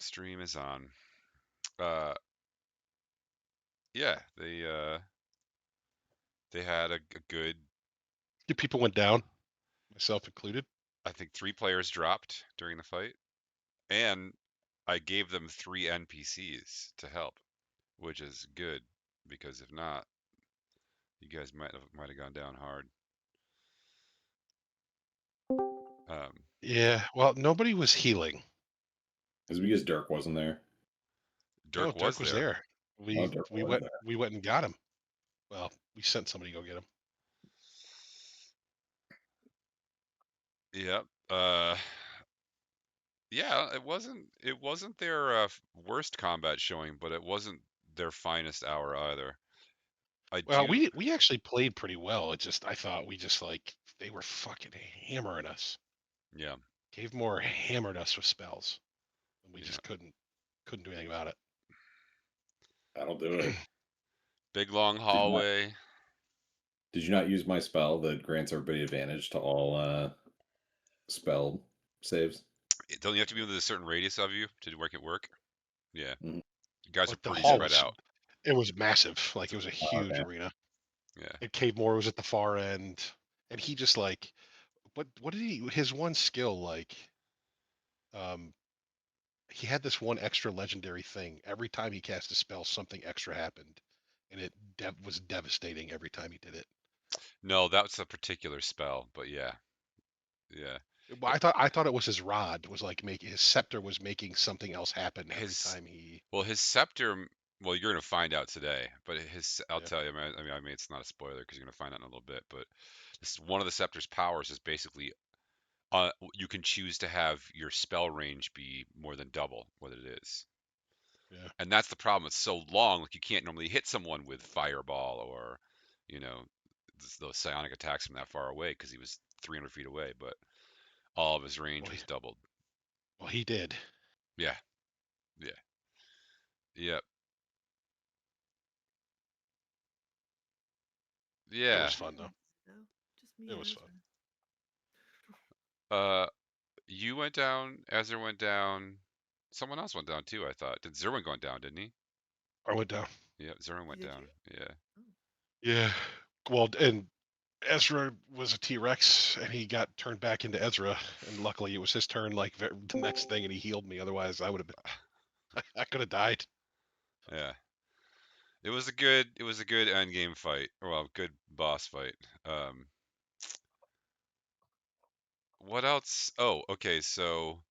Stream is on. Yeah, they had a good. People went down, myself included. I think 3 players dropped during the fight, and I gave them 3 NPCs to help, which is good because if not, you guys might have gone down hard. Yeah, well, nobody was healing. Is because Dirk wasn't there. Dirk No, Dirk was there. Oh, Dirk We was went there. we went and got him. Well, we sent somebody to go get him. Yep. Yeah, it wasn't their worst combat showing, but it wasn't their finest hour either. Well, we actually played pretty well. I thought we just like they were fucking hammering us. Yeah. Cave Moore hammered us with spells, and we Yeah. just couldn't do anything about it. That'll do it. Big long hallway. Did you not use my spell that grants everybody advantage to all spell saves? Don't you have to be within a certain radius of you to make it work? Yeah. Mhm. You guys are Like the pretty hall spread was, out. it was massive. Like it was a huge Okay. arena. Yeah. And Cave Moore was at the far end, and he just like, what did he? His one skill like, um, he had this one extra legendary thing. Every time he cast a spell, something extra happened, and it was devastating every time he did it. No, that's a particular spell, but yeah. Yeah. Well, I thought it was his rod was like making his scepter was making something else happen every time he. Well, his scepter. Well, you're gonna find out today, but I'll Yeah. tell you. I mean, it's not a spoiler because you're gonna find out in a little bit. But one of the scepter's powers is basically, you can choose to have your spell range be more than double what it is. Yeah. And that's the problem. It's so long, like you can't normally hit someone with fireball or, you know, those psionic attacks from that far away because he was 300 feet away. But all of his range was doubled. Well, he did. Yeah. Yeah. Yep. It Yeah. was fun though. Just me It and was Ezra. fun. You went down. Ezra went down. Someone else went down too. I thought. Did Zerwin go down? Didn't he? I went down. Yeah, Zerwin went Did down. you? Yeah. Oh. Yeah. Well, and Ezra was a T-Rex, and he got turned back into Ezra, and luckily it was his turn. Like the next thing, and he healed me. Otherwise, I would have been. I could have died. Yeah. It was a good end game fight. Well, good boss fight. What else? Oh, okay. So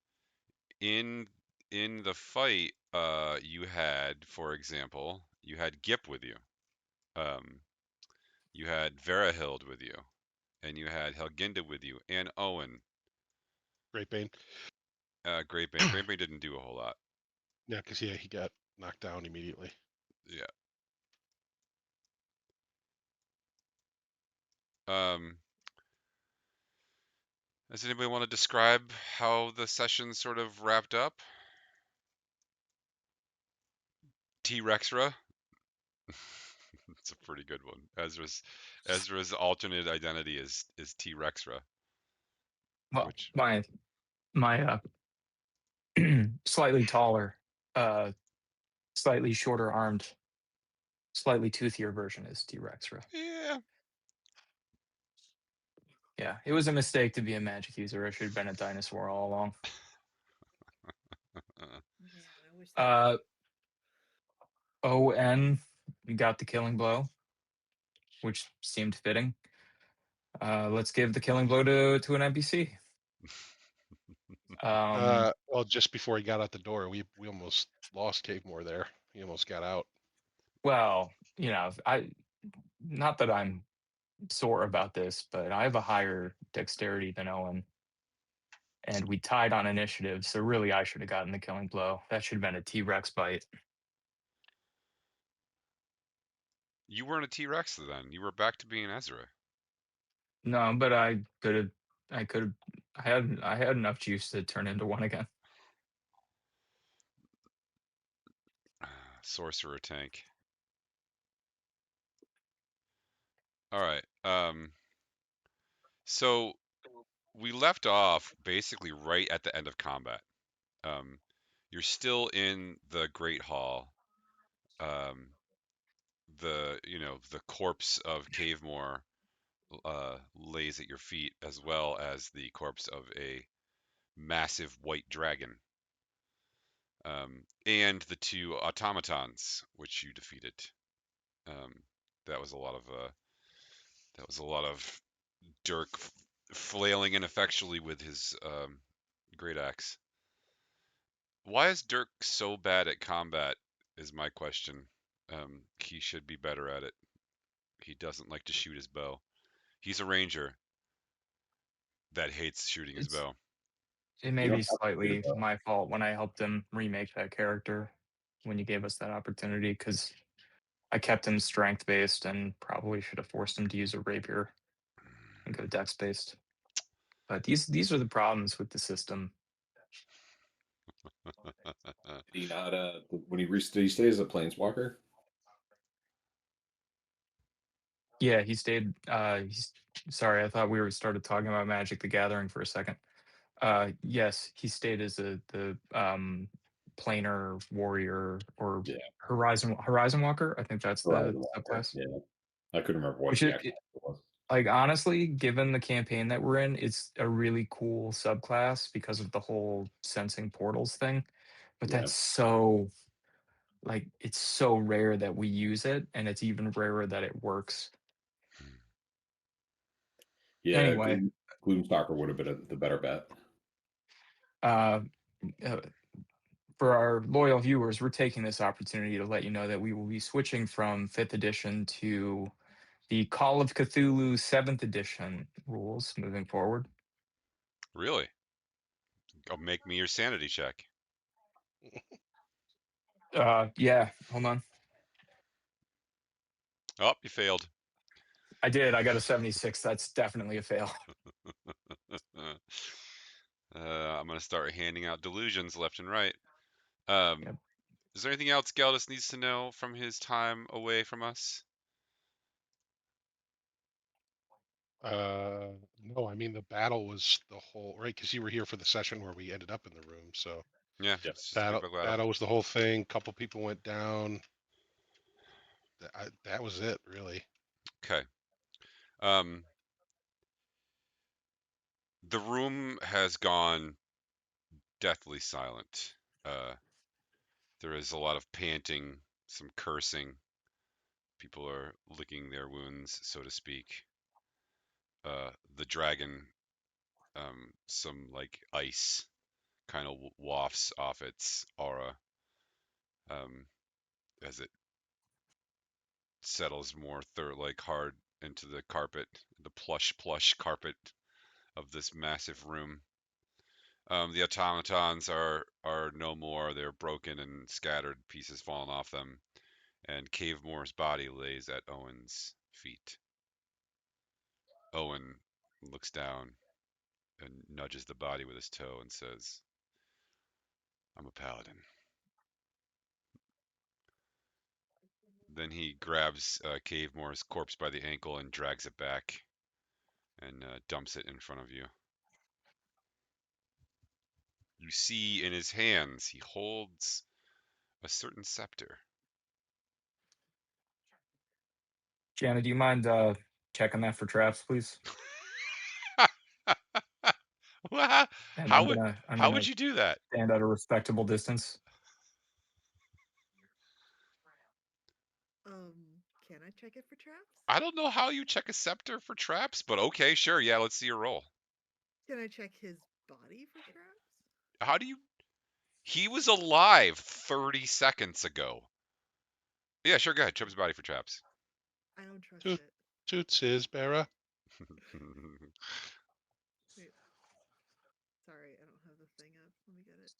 in the fight, you had, for example, you had Gip with you. Um, you had Verahild with you, and you had Helginda with you, and Owen. Great Bane. Great Bane. Great Bane didn't do a whole lot. Yeah, because he got knocked down immediately. Yeah. Um, does anybody want to describe how the session sort of wrapped up? T-Rexra. It's a pretty good one. Ezra's alternate identity is T-Rexra. Well, Which my slightly taller, slightly shorter armed, slightly toothier version is T-Rexra. Yeah. Yeah, it was a mistake to be a magic user. I should have been a dinosaur all along. ON got the killing blow, which seemed fitting. Let's give the killing blow to an NPC. Well, just before he got out the door, we almost lost Cave Moore there. He almost got out. Well, not that I'm sore about this, but I have a higher dexterity than Owen. And we tied on initiative, so really I should have gotten the killing blow. That should have been a T-Rex bite. You weren't a T-Rex then. You were back to being Ezra. No, but I had enough juice to turn into one again. Sorcerer tank. All right. So we left off basically right at the end of combat. You're still in the Great Hall. The corpse of Cavemore lays at your feet, as well as the corpse of a massive white dragon, and the two automatons which you defeated. Um, that was a lot of Dirk flailing ineffectually with his great axe. Why is Dirk so bad at combat? Is my question. He should be better at it. He doesn't like to shoot his bow. He's a ranger that hates shooting his It's bow. it may You be don't have to shoot slightly it though. my fault when I helped him remake that character when you gave us that opportunity because I kept him strength based and probably should have forced him to use a rapier and go dex based. But these are the problems with the system. Did he not? When did he stay as a planeswalker? Yeah, he stayed. He's sorry. I thought we were started talking about Magic the Gathering for a second. Yes, he stayed as the planar warrior or Yeah, Horizon Walker. I think that's the Horizon Walker. subclass. Yeah, I couldn't remember what Which the actual answer was. like honestly, given the campaign that we're in, it's a really cool subclass because of the whole sensing portals thing. But Yeah, that's so like it's so rare that we use it, and it's even rarer that it works. yeah. Anyway, Gloomstalker would have been the better bet. uh, uh, for our loyal viewers, we're taking this opportunity to let you know that we will be switching from 5th edition to the Call of Cthulhu 7th edition rules moving forward. Really? Go make me your sanity check. Yeah, hold on. Oh, you failed. I did. I got a 76. That's definitely a fail. I'm gonna start handing out delusions left and right. Um, Yep. is there anything else Geldis needs to know from his time away from us? No, I mean the battle was the whole right because you were here for the session where we ended up in the room. So Yeah, Yeah. it's just a big battle bug battle. battle was the whole thing. Couple people went down. That was it, really. Okay. Um, the room has gone deathly silent. There is a lot of panting, some cursing. People are licking their wounds, so to speak. The dragon, some like ice kind of wafts off its aura um, as it settles more like hard into the carpet, the plush carpet of this massive room. The automatons are no more. They're broken and scattered, pieces falling off them. And Cavemore's body lays at Owen's feet. Owen looks down and nudges the body with his toe and says, "I'm a paladin." Then he grabs Cavemore's corpse by the ankle and drags it back and dumps it in front of you. You see in his hands he holds a certain scepter. Jana, do you mind checking that for traps, please? Well, And how I'm would gonna I'm how gonna would you do that? stand at a respectable distance. Can I check it for traps? I don't know how you check a scepter for traps, but okay, sure, yeah, let's see your roll. Can I check his body for traps? How do you? He was alive 30 seconds ago. Yeah, sure, go ahead. Trip his body for traps. I don't trust Toot, it. toots is Bera. Wait. Sorry, I don't have the thing up. Let me get it.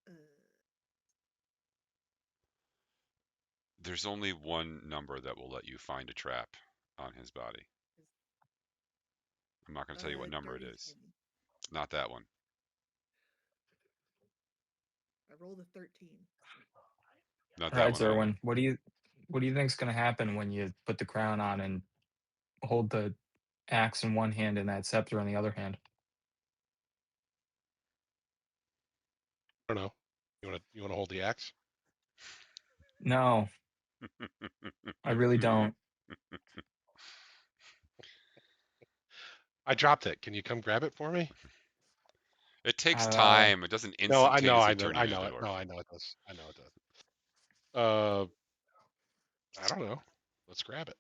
Uh, There's only one number that will let you find a trap on his body. I'm not going to tell you what number it dirty is. 20. It's not that one. I rolled a 13. Not All that right, one either. Zerwin, what do you think is gonna happen when you put the crown on and hold the axe in one hand and that scepter in the other hand. I don't know. You wanna hold the axe? No, I really don't. I dropped it. Can you come grab it for me? It takes Uh, time. It doesn't No, instantaneously turn you I into know a it. dwarf. No, I know it does. I know it does. Uh, I don't know. Let's grab it.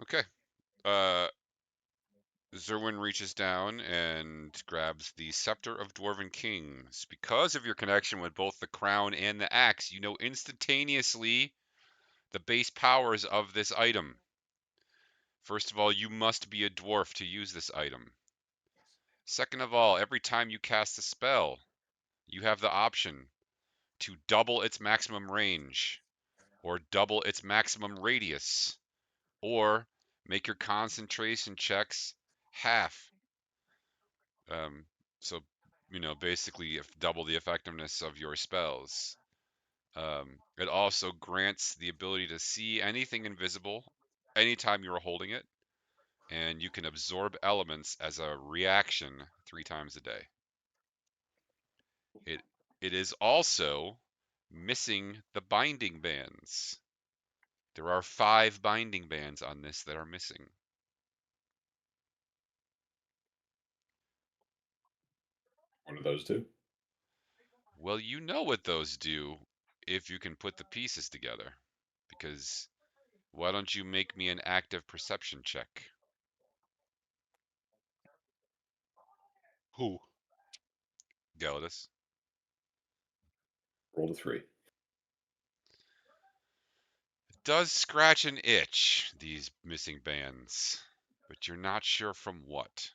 Okay. Zerwin reaches down and grabs the Scepter of Dwarven Kings. Because of your connection with both the crown and the axe, you know instantaneously the base powers of this item. First of all, you must be a dwarf to use this item. Second of all, every time you cast a spell, you have the option to double its maximum range, or double its maximum radius, or make your concentration checks half. Um, so, basically, double the effectiveness of your spells. It also grants the ability to see anything invisible anytime you're holding it, and you can absorb elements as a reaction 3 times a day. It it is also missing the binding bands. There are 5 binding bands on this that are missing. What are those two? Well, you know what those do if you can put the pieces together. Because why don't you make me an active perception check? Who? Gelidus. Roll a 3. It does scratch an itch, these missing bands, but you're not sure from what.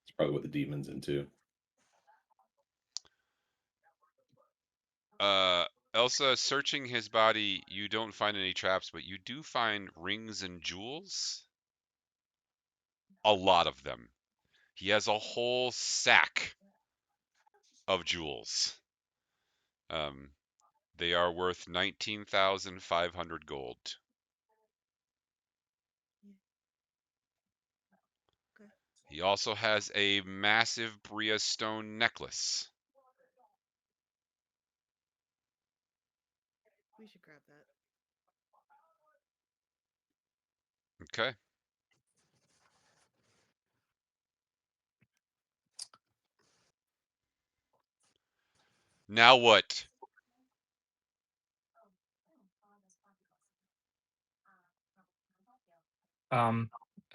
It's probably what the demon's into. Elsa, searching his body, you don't find any traps, but you do find rings and jewels. A lot of them. He has a whole sack of jewels. They are worth 19,500 gold. Okay. He also has a massive Bria stone necklace. We should grab that. Okay. Now what?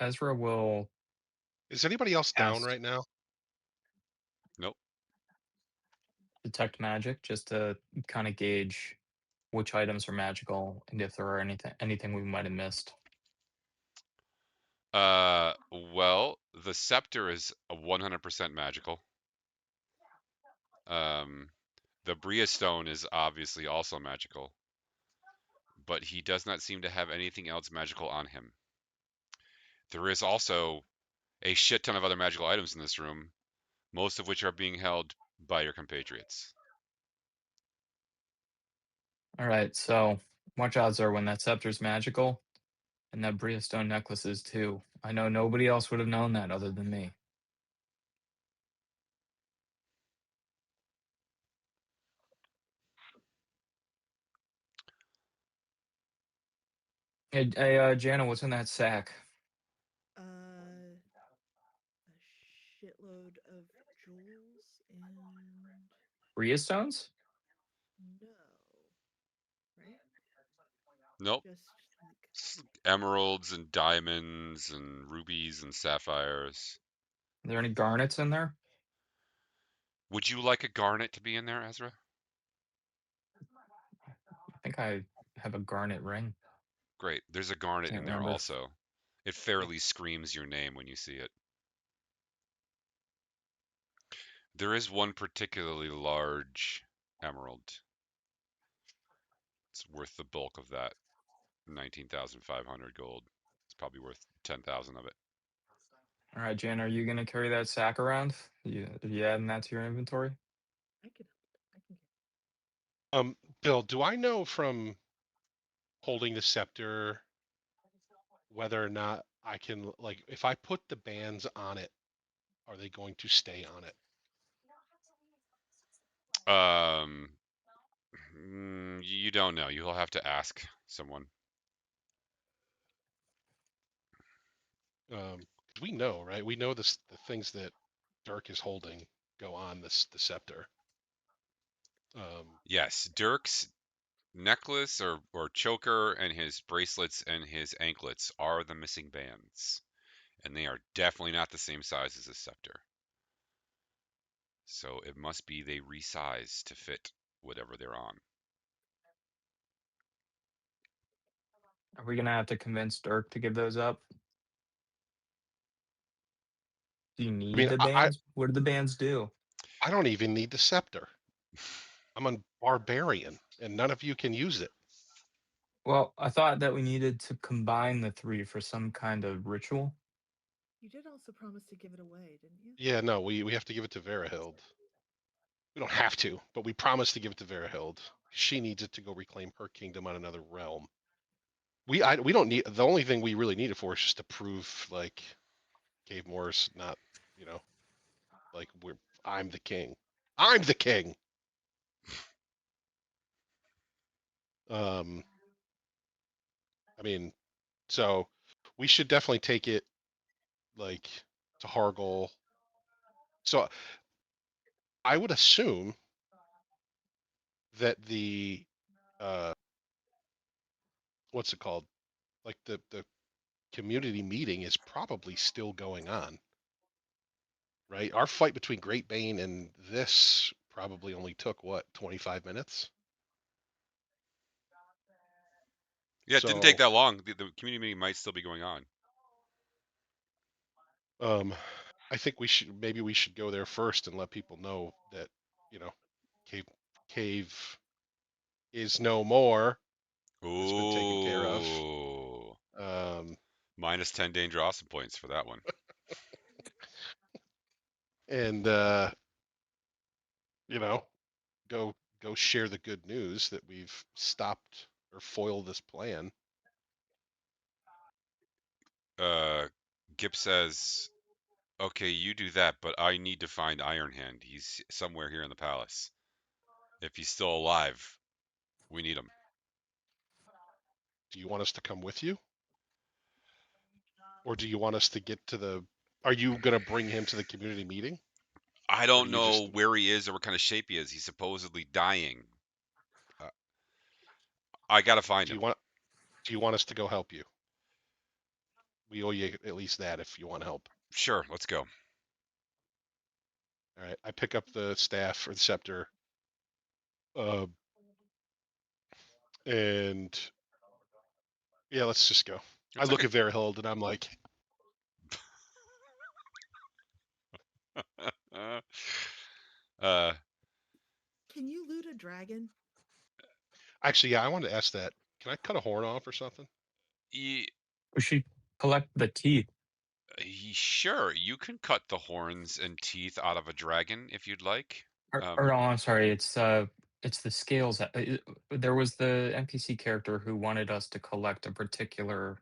Ezra will Is anybody else down cast right now? Nope. detect magic just to kind of gauge which items are magical and if there are anything we might have missed. Well, the scepter is a 100% magical. The Bria stone is obviously also magical, but he does not seem to have anything else magical on him. There is also a shit ton of other magical items in this room, most of which are being held by your compatriots. All right, so watch odds are when that scepter's magical and that Bria stone necklace is too. I know nobody else would have known that other than me. Hey, Jana, what's in that sack? A shitload of jewels and Bria stones? no, right? Nope. Just like Emeralds and diamonds and rubies and sapphires. Are there any garnets in there? Would you like a garnet to be in there, Ezra? I think I have a garnet ring. Great. There's a garnet Can't in there remember. also. It fairly screams your name when you see it. There is one particularly large emerald. It's worth the bulk of that 19,500 gold. It's probably worth 10,000 of it. All right, Jan, are you gonna carry that sack around? Are you adding that to your inventory? I can get Bill, do I know from holding the scepter, whether or not I can, like, if I put the bands on it, are they going to stay on it? You don't know. You'll have to ask someone. We know, right? We know the things that Dirk is holding go on the scepter. Yes, Dirk's necklace or choker and his bracelets and his anklets are the missing bands, and they are definitely not the same size as a scepter. So it must be they resize to fit whatever they're on. Are we gonna have to convince Dirk to give those up? Do you I need mean, the bands? What do the bands do? I don't even need the scepter. I'm a barbarian, and none of you can use it. Well, I thought that we needed to combine the three for some kind of ritual. You did also promise to give it away, didn't you? Yeah, no, we have to give it to Verihild. We don't have to, but we promised to give it to Verihild. She needs it to go reclaim her kingdom on another realm. We don't need, the only thing we really need it for is just to prove, like, Cave Moore's not, like, I'm the king. I'm the king. I mean, so we should definitely take it, like, to Hargle. So I would assume that the what's it called? Like the community meeting is probably still going on, right? Our fight between Great Bane and this probably only took what, 25 minutes? Yeah, it didn't take So that long. The community meeting might still be going on. I think maybe we should go there first and let people know that, cave is no more. It's been taken care of. Ooh. Um, Minus 10 danger awesome points for that one. and you know, go share the good news that we've stopped or foiled this plan. Gip says, okay, you do that, but I need to find Iron Hand. He's somewhere here in the palace. If he's still alive, we need him. Do you want us to come with you? Or do you want us to get to are you going to bring him to the community meeting? I Or don't do you know just, where he is or what kind of shape he is. He's supposedly dying. I gotta find do him. you want us to go help you? We owe you at least that if you want help. Sure, let's go. All right. I pick up the staff or the scepter. And yeah, let's just go. I It's look like at Verihild and I'm like, uh, Can you loot a dragon? actually, yeah, I wanted to ask that. Can I cut a horn off or something? ye, We should collect the teeth. sure, you can cut the horns and teeth out of a dragon if you'd like. Or no, I'm sorry. It's the scales. There was the NPC character who wanted us to collect a particular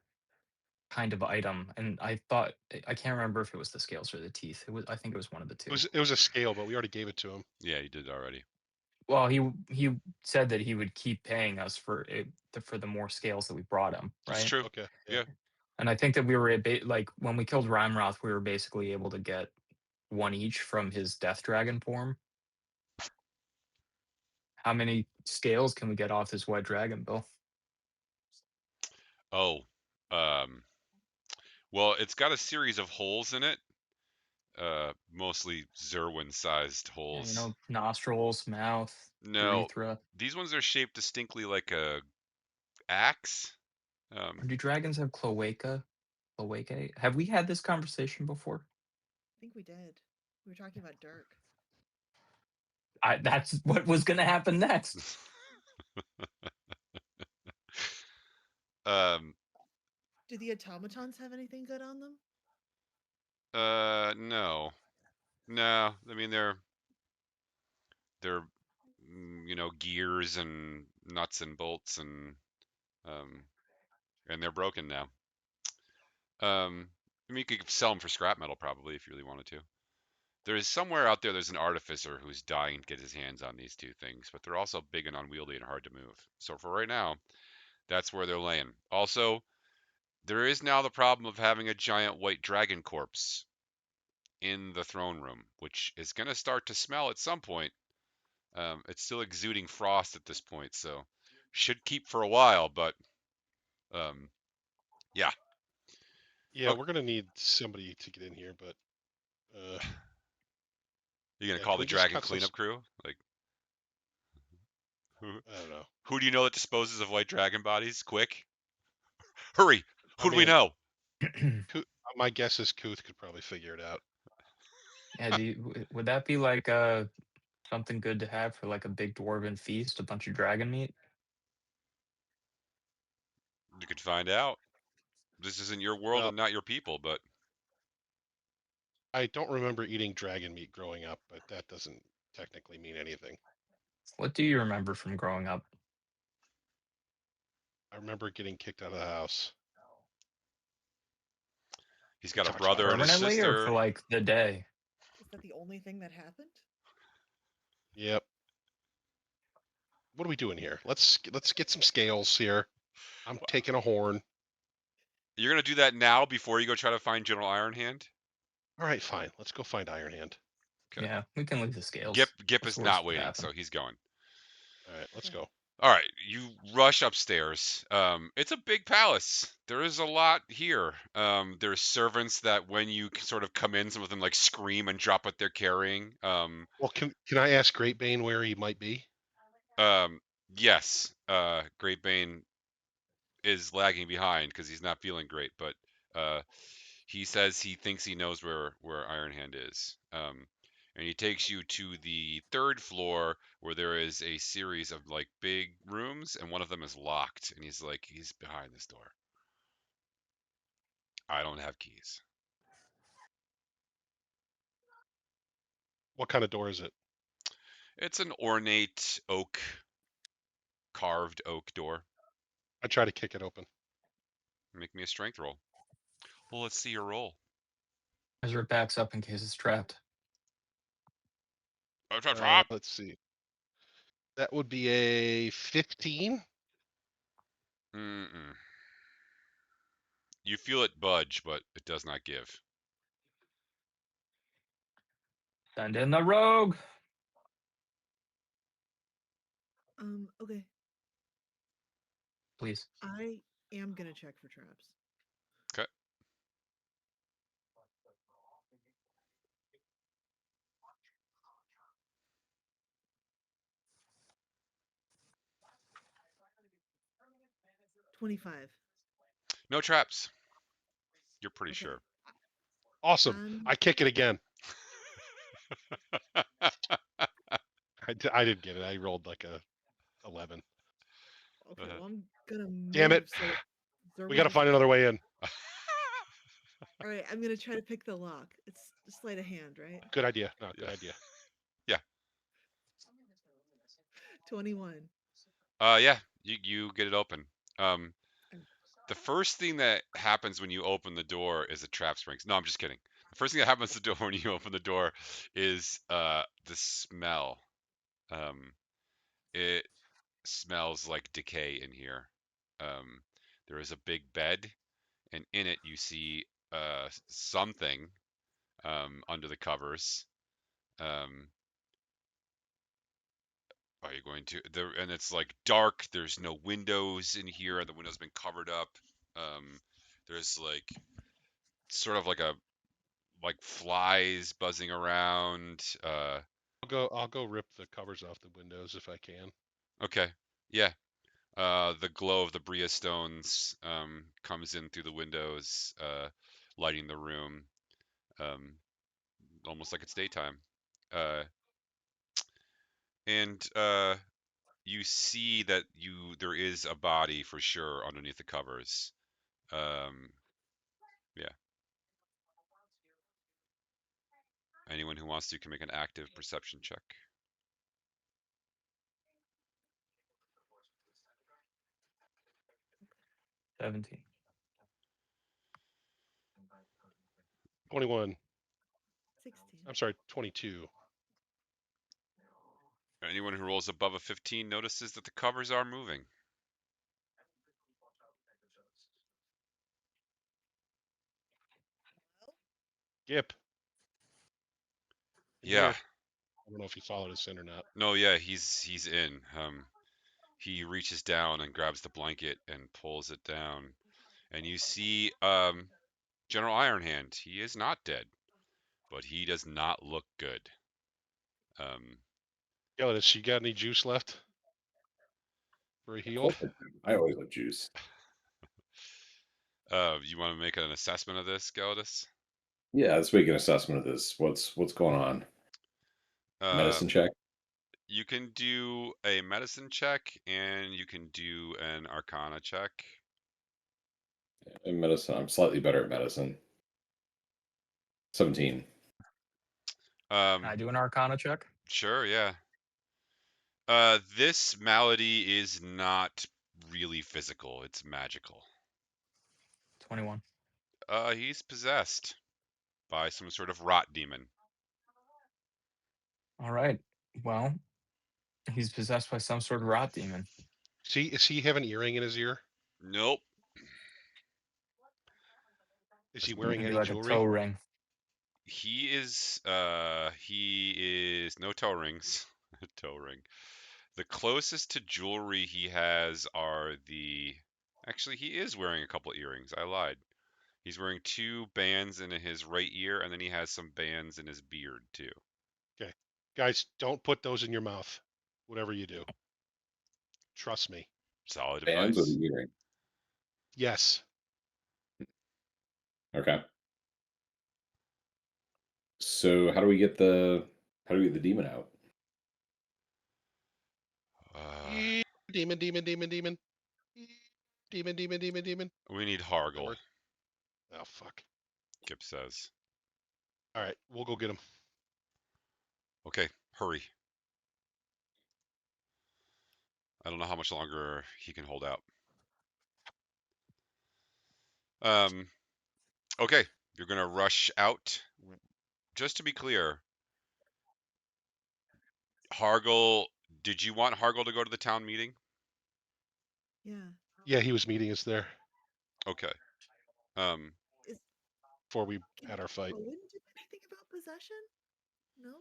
kind of item, and I thought I can't remember if it was the scales or the teeth. I think it was one of the two. It was a scale, but we already gave it to him. Yeah, you did already. Well, he said that he would keep paying us for it for the more scales that we brought him, That's right? true. Okay. Yeah. And I think that we were like when we killed Rhymeroth, we were basically able to get one each from his Death Dragon form. How many scales can we get off this White Dragon, Bill? Oh, um, well, it's got a series of holes in it. Mostly Zerwin-sized Yeah, holes. nostrils, mouth, No, urethra. these ones are shaped distinctly like a axe. Or do dragons have cloaca? Cloacae? Have we had this conversation before? I think we did. We were talking about Dirk. That's what was going to happen next. um, Do the automatons have anything good on them? no, no. I mean, they're gears and nuts and bolts and And they're broken now. I mean, you could sell them for scrap metal probably if you really wanted to. There's somewhere out there. There's an artificer who's dying to get his hands on these two things, but they're also big and unwieldy and hard to move. So for right now, that's where they're laying. Also, there is now the problem of having a giant white dragon corpse in the throne room, which is going to start to smell at some point. It's still exuding frost at this point, so should keep for a while, but yeah. Yeah, Okay. we're gonna need somebody to get in here, but You gonna yeah, call can the we just dragon cut some? cleanup crew? Like, who, I don't know. who do you know that disposes of white dragon bodies? Quick, hurry! I Who do we mean, know? my guess is Kuth could probably figure it out. Yeah, would that be like something good to have for like a big dwarven feast, a bunch of dragon meat? You could find out. This isn't your world Well, and not your people, but I don't remember eating dragon meat growing up, but that doesn't technically mean anything. What do you remember from growing up? I remember getting kicked out of the house. he's We got a talked about brother and a this. Permanently or for sister. like the day? Is that the only thing that happened? Yep. What are we doing here? Let's get some scales here. I'm taking a horn. You're gonna do that now before you go try to find General Ironhand? All right, fine. Let's go find Iron Hand. Okay. Yeah, we can leave the scales. Gip What's is the worst not that could waiting, happen? so he's going. All right, let's Okay. go. All right, you rush upstairs. It's a big palace. There is a lot here. There's servants that when you sort of come in, some of them like scream and drop what they're carrying. Well, can I ask Greatbane where he might be? Yes, Greatbane is lagging behind because he's not feeling great, but he says he thinks he knows where Ironhand is. And he takes you to the third floor where there is a series of like big rooms, and one of them is locked. And he's like, he's behind this door. I don't have keys. What kind of door is it? It's an ornate oak, carved oak door. I try to kick it open. Make me a strength roll. Well, let's see your roll. Ezra backs up in case it's trapped. Let's see. That would be a 15. Mm-mm. You feel it budge, but it does not give. Send in the rogue. Okay. Please. I am gonna check for traps. Okay. $25. No traps. You're pretty Okay. sure. Awesome. I kick it again. I didn't get it. I rolled like a 11. Okay, well I'm gonna move. Damn it. So We got to find another way in. All right, I'm gonna try to pick the lock. It's sleight of hand, right? Good idea. No, good Yeah. idea. Yeah. 21. Yeah, you get it open. The first thing that happens when you open the door is a trap springs. No, I'm just kidding. The first thing that happens to the door when you open the door is the smell. It smells like decay in here. There is a big bed, and in it you see something under the covers. Are you going to there? And it's like dark. There's no windows in here. The window's been covered up. There's like sort of like flies buzzing around. I'll go rip the covers off the windows if I can. Okay, yeah. The glow of the Bria stones comes in through the windows, lighting the room, almost like it's daytime. And you see that there is a body for sure underneath the covers. Yeah. Anyone who wants to can make an active perception check. 17. 21. 16. I'm sorry, 22. Anyone who rolls above a 15 notices that the covers are moving. Gip. In Yeah. here. I don't know if you followed us in or not. No, yeah, he's in. He reaches down and grabs the blanket and pulls it down, and you see General Ironhand. He is not dead, but he does not look good. Does she got any juice left? For a Of heal? course I do. I always have juice. You want to make an assessment of this, Galadis? Yeah, let's make an assessment of this. What's going on? Medicine check. You can do a medicine check, and you can do an Arcana check. In medicine, I'm slightly better at medicine. 17. Can I do an Arcana check? Sure, yeah. This malady is not really physical; it's magical. 21. He's possessed by some sort of rot demon. All right. Well, he's possessed by some sort of rot demon. Does he have an earring in his ear? Nope. Is he Maybe wearing any like a toe jewelry? ring. He is no toe rings. Toe ring. The closest to jewelry he has are actually he is wearing a couple earrings. I lied. He's wearing 2 bands in his right ear, and then he has some bands in his beard too. Okay. Guys, don't put those in your mouth. Whatever you do. Trust me. Solid Bands or advice. the earring? Yes. Okay. So how do we get the demon out? Demon, demon, demon, demon. Demon, demon, demon, demon. We need That Hargle, work? Oh, fuck. Kip says. All right, we'll go get him. Okay, hurry. I don't know how much longer he can hold out. Okay, you're gonna rush out. Just to be clear, Hargle, did you want Hargle to go to the town meeting? Yeah. Yeah, he was meeting us there Okay. before we Can had our fight. Owen do anything about possession? No?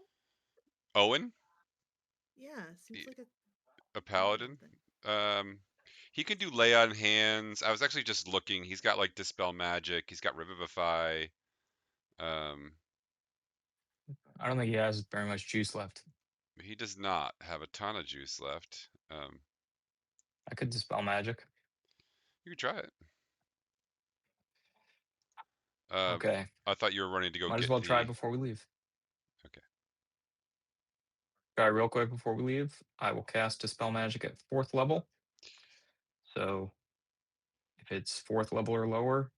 Owen, Yeah, seems Y- like a paladin paladin. thing. He can do lay on hands. I was actually just looking. He's got like dispel magic. He's got revivify. I don't think he has very much juice left. He does not have a ton of juice left. I could dispel magic. You could try it. Okay. I thought you were running to go Might get as well try the. it before we leave. Okay. All right, real quick before we leave, I will cast dispel magic at 4th level. So if it's 4th level or lower,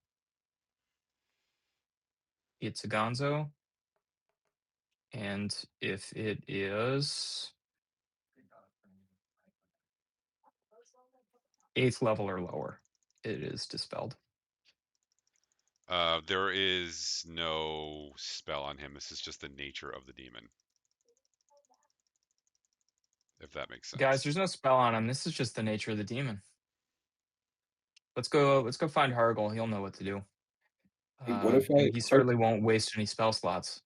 it's a gonzo. And if it is 8th level or lower, it is dispelled. There is no spell on him. This is just the nature of the demon. If that makes sense. Guys, there's no spell on him. This is just the nature of the demon. Let's go find Hargle. He'll know what to do. Hey, what if And he certainly won't waste any spell slots.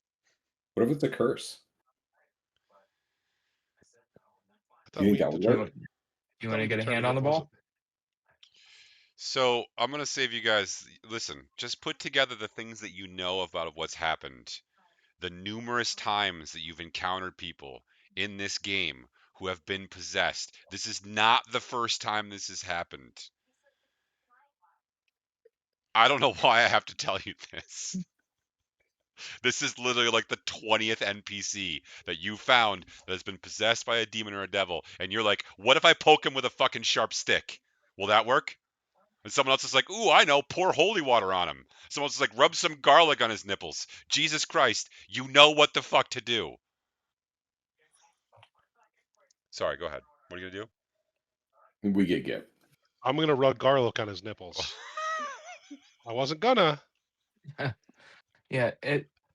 What if it's a curse? I thought You we think that would work? You want to get a hand on the ball? So I'm gonna save you guys. Listen, just put together the things that you know about what's happened, the numerous times that you've encountered people in this game who have been possessed. This is not the first time this has happened. I don't know why I have to tell you this. This is literally like the 20th NPC that you found that has been possessed by a demon or a devil, and you're like, what if I poke him with a fucking sharp stick? Will that work? And someone else is like, ooh, I know, pour holy water on him. Someone else is like, rub some garlic on his nipples. Jesus Christ, you know what the fuck to do. Sorry, go ahead. What are you gonna do? We get Gip. I'm gonna rub garlic on his nipples. I wasn't gonna. Yeah,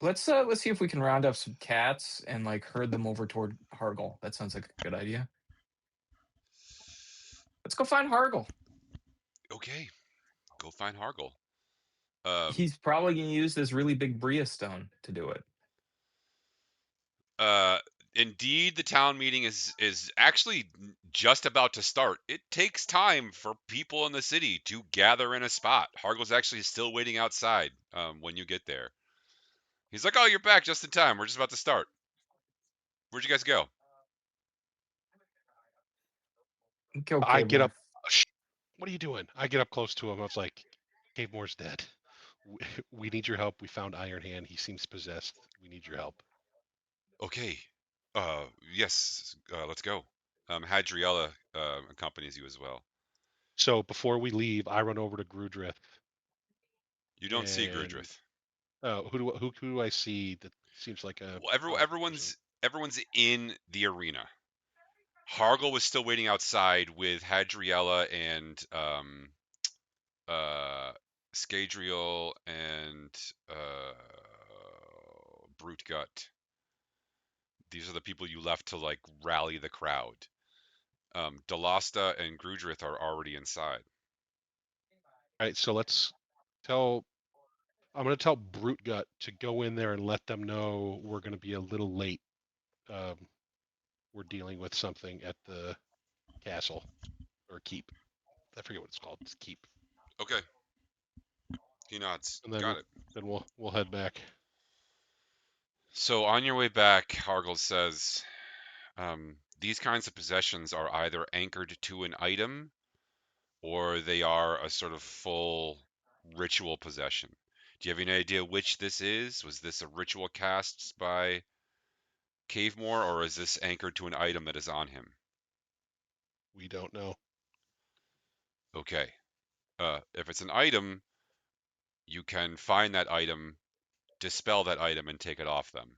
let's see if we can round up some cats and like herd them over toward Hargle. That sounds like a good idea. Let's go find Hargle. Okay, go find Hargle. He's probably gonna use this really big Bria stone to do it. Indeed, the town meeting is actually just about to start. It takes time for people in the city to gather in a spot. Hargle's actually still waiting outside when you get there. He's like, "Oh, you're back just in time. We're just about to start. Where'd you guys go?" Kill I get Cavemore. up. What are you doing? I get up close to him. I was like, Cave Moore's dead. We need your help. We found Iron Hand. He seems possessed. We need your help. Okay. Yes. Let's go. Hadriella accompanies you as well. So before we leave, I run over to Grudrith. You don't see And Grudrith. who do I see that seems like a Well, person? everyone's in the arena. Hargle was still waiting outside with Hadriella and Scadrial and Brute Gut. These are the people you left to like rally the crowd. Delasta and Grudrith are already inside. All right, so let's tell. I'm going to tell Brute Gut to go in there and let them know we're going to be a little late. We're dealing with something at the castle or keep. I forget what it's called. It's keep. Okay. He nods. And then Got it. we'll head back. So on your way back, Hargle says, these kinds of possessions are either anchored to an item or they are a sort of full ritual possession. Do you have any idea which this is? Was this a ritual cast by Cavemore, or is this anchored to an item that is on him? We don't know. Okay. If it's an item, you can find that item, dispel that item, and take it off them.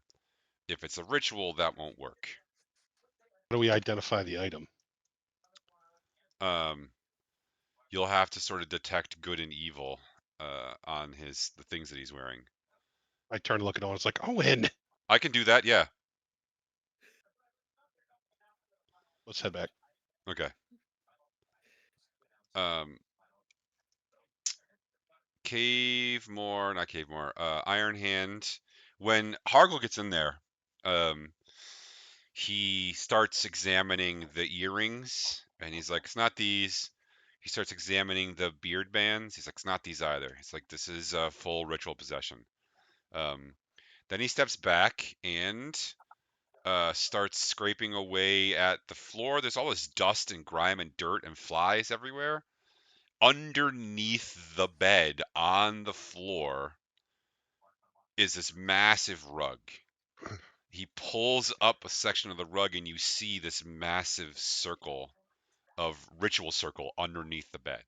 If it's a ritual, that won't work. How do we identify the item? You'll have to sort of detect good and evil on the things that he's wearing. I turn to look at Owen. It's like, Owen! I can do that, yeah. Let's head back. Okay. Iron Hand. When Hargle gets in there, he starts examining the earrings, and he's like, "It's not these." He starts examining the beard bands. He's like, "It's not these either." He's like, "This is a full ritual possession." Then he steps back and starts scraping away at the floor. There's all this dust and grime and dirt and flies everywhere. Underneath the bed on the floor is this massive rug. He pulls up a section of the rug and you see this massive ritual circle underneath the bed.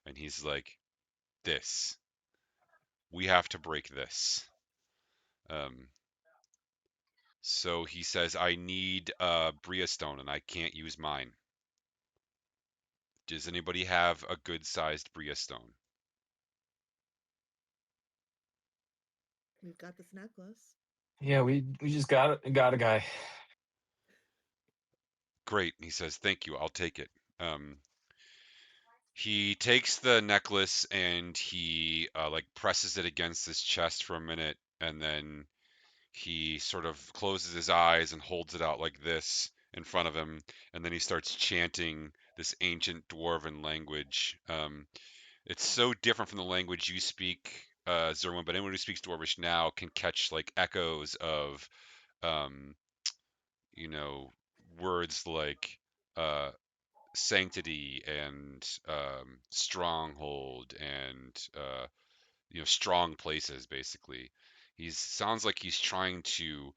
And he's like, we have to break this. So he says, I need Bria Stone and I can't use mine. Does anybody have a good sized Bria Stone? We've got this necklace. Yeah, we just got a guy. Great. He says, thank you. I'll take it. He takes the necklace and he like presses it against his chest for a minute, and then he sort of closes his eyes and holds it out like this in front of him, and then he starts chanting this ancient dwarven language. It's so different from the language you speak, Zerwin, but anyone who speaks Dwarvish now can catch like echoes of, um, words like sanctity and stronghold and strong places. Basically, he sounds like he's trying to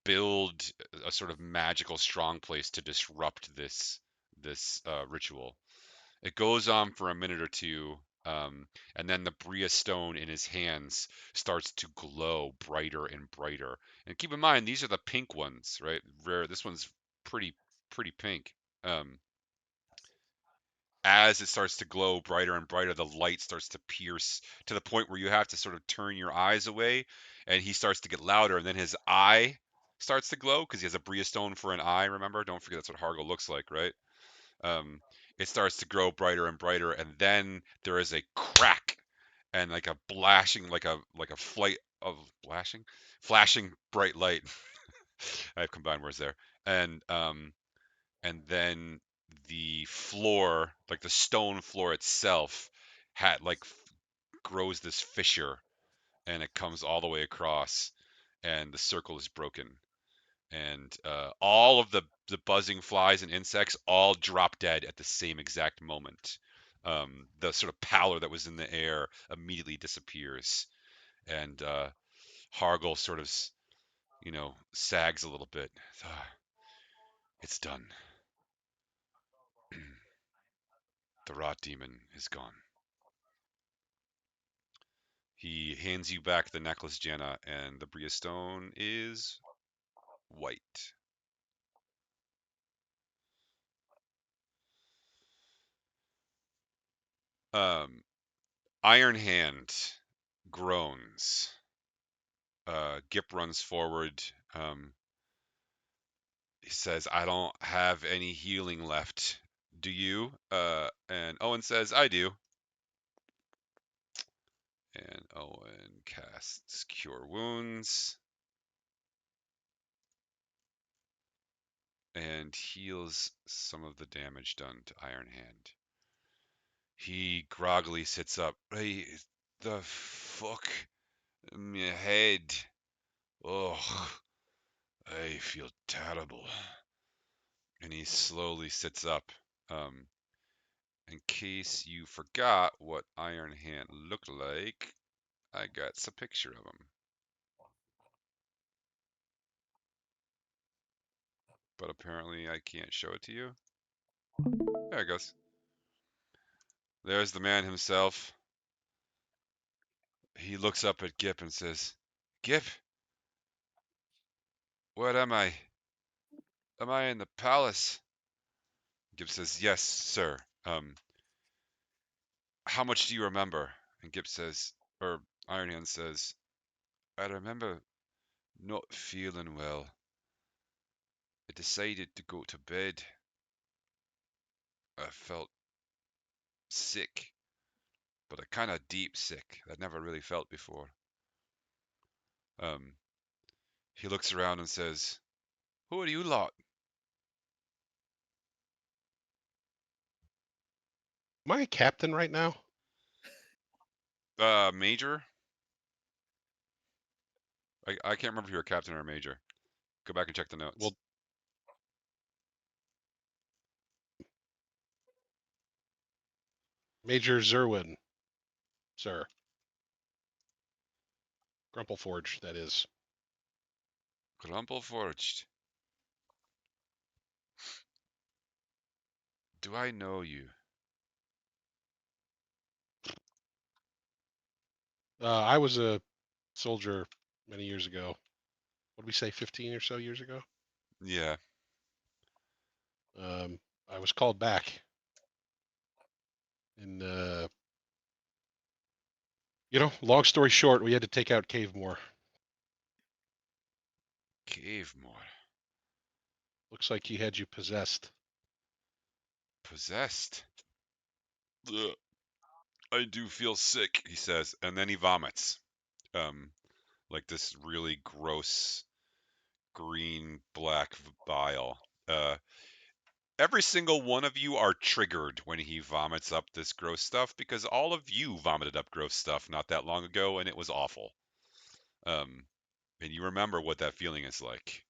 build a sort of magical strong place to disrupt this ritual. It goes on for a minute or two, and then the Bria stone in his hands starts to glow brighter and brighter. And keep in mind, these are the pink ones, right? Rare. This one's pretty pink. Um, as it starts to glow brighter and brighter, the light starts to pierce to the point where you have to sort of turn your eyes away, and he starts to get louder, and then his eye starts to glow because he has a bria stone for an eye. Remember, don't forget that's what Hargle looks like, right? Um, it starts to grow brighter and brighter, and then there is a crack and like a blashing, like a flight of flashing bright light. I have combined words there, and then the floor, like the stone floor itself, had grows this fissure, and it comes all the way across, and the circle is broken, and all of the buzzing flies and insects all drop dead at the same exact moment. The sort of pallor that was in the air immediately disappears, and Hargle sort of, sags a little bit. "Ah, it's done. The rot demon is gone." He hands you back the necklace, Jenna, and the Bria stone is white. Iron Hand groans. Gip runs forward. He says, "I don't have any healing left. Do you?" And Owen says, "I do." And Owen casts Cure Wounds and heals some of the damage done to Iron Hand. He groggily sits up. "Hey, the fuck? My head. Ugh, I feel terrible." And he slowly sits up. In case you forgot what Iron Hand looked like, I got a picture of him. But apparently I can't show it to you. There it goes. There's the man himself. He looks up at Gip and says, "Gip, where am I? Am I in the palace?" Gip says, "Yes, sir. How much do you remember?" And Gip says, or Iron Hand says, "I remember not feeling well. I decided to go to bed. I felt sick, but a kind of deep sick I'd never really felt before." Um, he looks around and says, "Who are you lot?" Am I a captain right now? Major? I can't remember if you're a captain or a major. Go back and check the notes. Well, Major Zerwin, sir. Grumpleforge, that is. Crumple Forged. Do I know you? I was a soldier many years ago. What did we say, 15 or so years ago? Yeah. I was called back. And, long story short, we had to take out Cavemore. Cavemore. Looks like he had you possessed. Possessed. Ugh. I do feel sick, he says, and then he vomits. Like this really gross green black bile. Every single one of you are triggered when he vomits up this gross stuff because all of you vomited up gross stuff not that long ago and it was awful. And you remember what that feeling is like.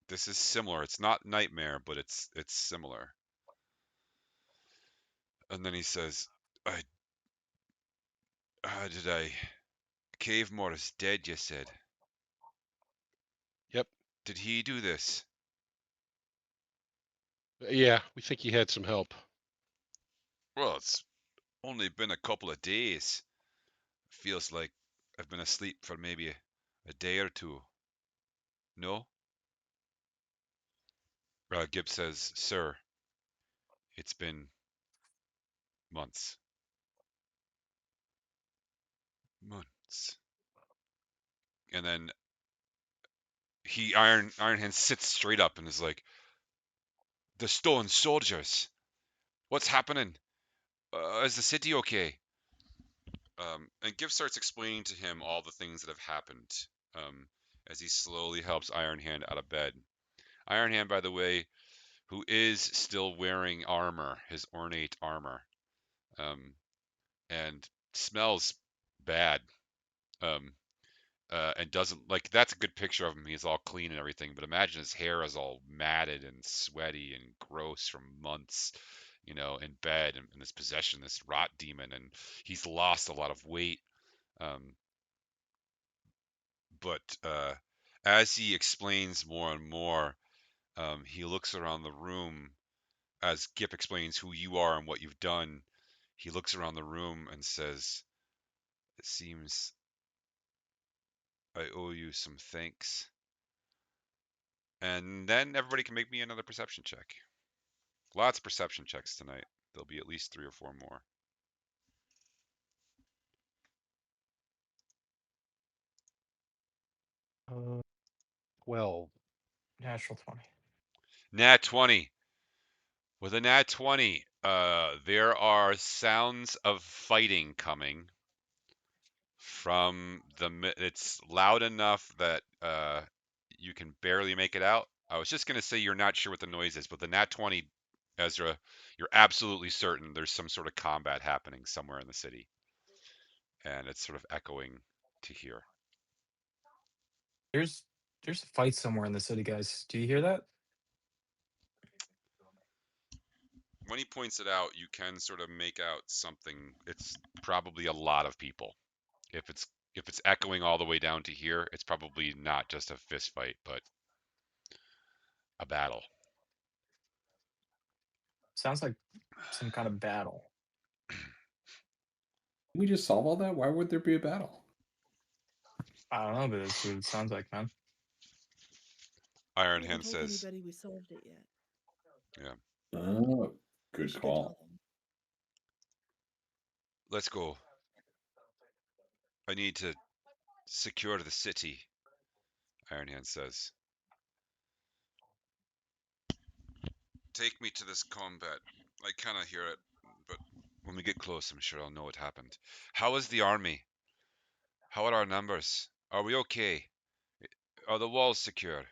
This is similar. It's not nightmare, but it's similar. And then he says, how did I? Cavemore is dead, you said. Yep. Did he do this? Yeah, we think he had some help. Well, it's only been a couple of days. Feels like I've been asleep for maybe a day or two. No? Gibbs says, "Sir, It's been months. Months. And then Iron Hand sits straight up and is like, "The stone soldiers. What's happening? Is the city okay?" And Gift starts explaining to him all the things that have happened as he slowly helps Iron Hand out of bed. Iron Hand, by the way, who is still wearing armor, his ornate armor, and smells bad. And doesn't like that's a good picture of him. He's all clean and everything, but imagine his hair is all matted and sweaty and gross from months, in bed and in this possession, this rot demon, and he's lost a lot of weight. But as he explains more and more, he looks around the room as Gip explains who you are and what you've done. He looks around the room and says, "It seems I owe you some thanks." And then everybody can make me another perception check. Lots of perception checks tonight. There'll be at least 3 or 4 more. Uh, 12. Natural 20. Nat 20. With a nat 20, there are sounds of fighting coming from it's loud enough that you can barely make it out. I was just going to say you're not sure what the noise is, but the nat 20, Ezra, you're absolutely certain there's some sort of combat happening somewhere in the city. And it's sort of echoing to here. There's a fight somewhere in the city, guys. Do you hear that? When he points it out, you can sort of make out something. It's probably a lot of people. If it's echoing all the way down to here, it's probably not just a fist fight, but a battle. Sounds like some kind of battle. Can we just solve all that? Why would there be a battle? I don't know, but that's what it sounds like, man. Iron We Hand haven't told says, anybody we solved it yet. "Yeah, Oh, We good should go call. tell them. let's go. I need to secure the city." Iron Hand says, "Take me to this combat. I kind of hear it, but when we get close, I'm sure I'll know what happened. How is the army? How are our numbers? Are we okay? Are the walls secure?"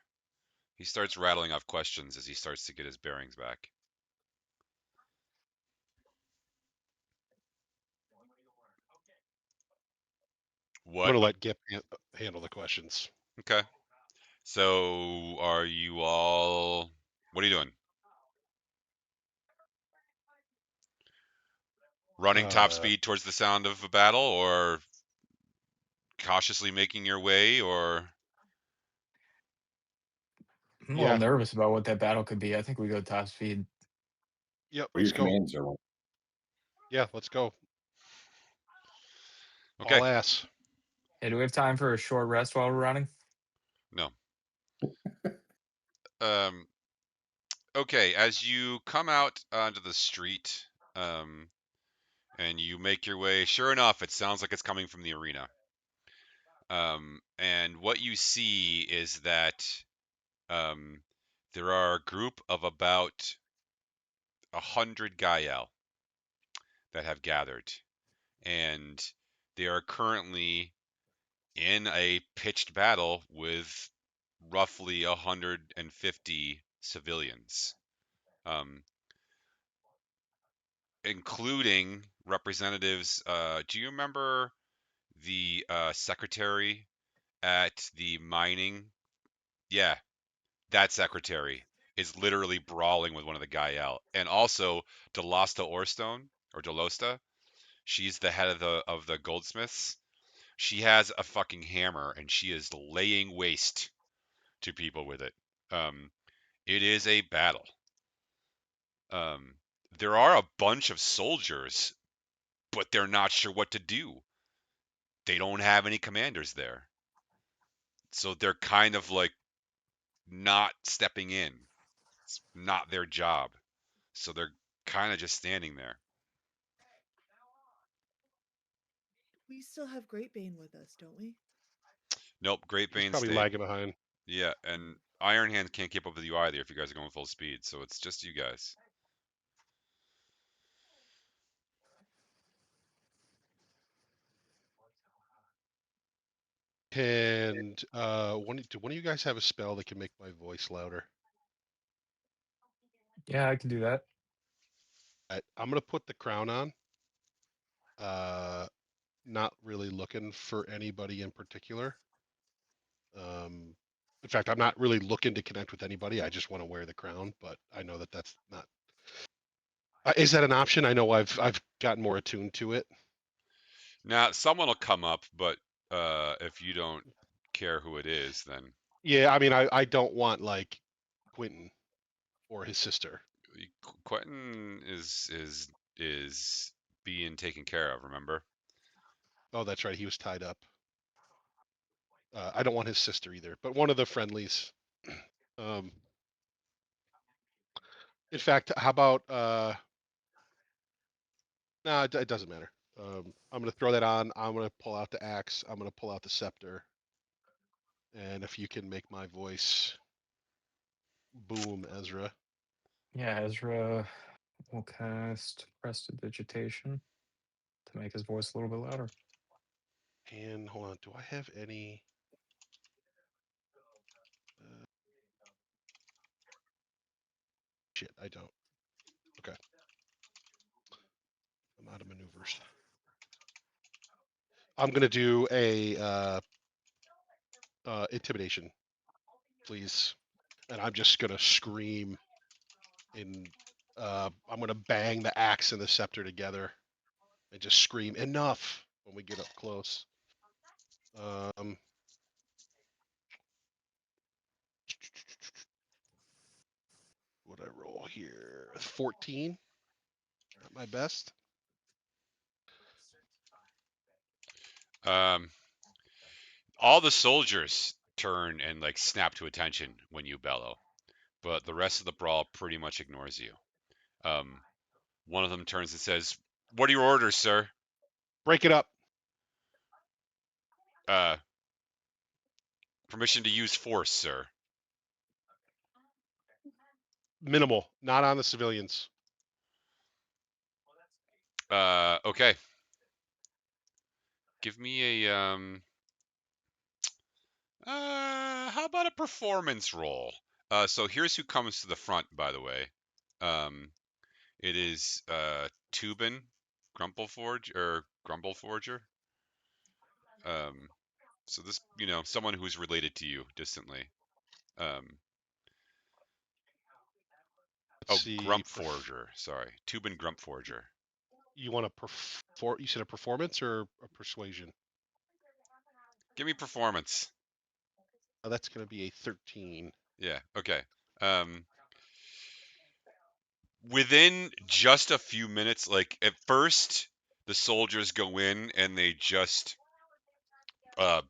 He starts rattling off questions as he starts to get his bearings back. I'm What? going to let Gip handle the questions. Okay. So, are you all? What are you doing? Running top speed towards the sound of a battle, or cautiously making your way, or? I'm a Yeah. little nervous about what that battle could be. I think we go top speed. Yep, What are your let's go. commands, Erwin? Yeah, let's go. Okay. All ass. Hey, do we have time for a short rest while we're running? No. Okay. As you come out onto the street, and you make your way, sure enough, it sounds like it's coming from the arena. And what you see is that there are a group of about 100 Gael that have gathered, and they are currently in a pitched battle with roughly 150 civilians, including representatives. Do you remember the secretary at the mining? Yeah, that secretary is literally brawling with one of the Gael, and also Delosta Orstone or Delosta. She's the head of the goldsmiths. She has a fucking hammer and she is laying waste to people with it. Um, it is a battle. Um, there are a bunch of soldiers, but they're not sure what to do. They don't have any commanders there, so they're kind of like not stepping in. It's not their job, so they're kind of just standing there. We still have Great Bane with us, don't we? Nope, Great He's Bane probably stayed. lagging behind. Yeah, and Iron Hand can't keep up with you either if you guys are going full speed, so it's just you guys. And do one of you guys have a spell that can make my voice louder? Yeah, I can do that. I'm gonna put the crown on. Not really looking for anybody in particular. In fact, I'm not really looking to connect with anybody. I just want to wear the crown, but I know that that's not. Is that an option? I know I've gotten more attuned to it. Now, someone will come up, but if you don't care who it is, then Yeah, I mean, I don't want like Quentin or his sister. Quentin is being taken care of. Remember? Oh, that's right. He was tied up. I don't want his sister either, but one of the friendlies. Um, in fact, how about no, it doesn't matter. I'm gonna throw that on. I'm gonna pull out the axe. I'm gonna pull out the scepter. And if you can make my voice boom, Ezra. Yeah, Ezra will cast Prestidigitation to make his voice a little bit louder. And hold on, do I have any? Shit, I don't. Okay. I'm out of maneuvers. I'm gonna do a intimidation, please. And I'm just gonna scream in I'm gonna bang the axe and the scepter together and just scream enough when we get up close. What I roll here? 14. Not my best. All the soldiers turn and like snap to attention when you bellow, but the rest of the brawl pretty much ignores you. One of them turns and says, "What are your orders, sir?" Break it up. Permission to use force, sir. Minimal, not on the civilians. Okay. Give me a how about a performance roll? So here's who comes to the front, by the way. It is Tubin Grumbleforger. So this, someone who's related to you distantly. Let's see. Grumpforger. Sorry, Tubin Grumpforger. You want you said a performance or a persuasion? Give me performance. That's going to be a 13. Yeah. Okay. Within just a few minutes, like at first, the soldiers go in and they just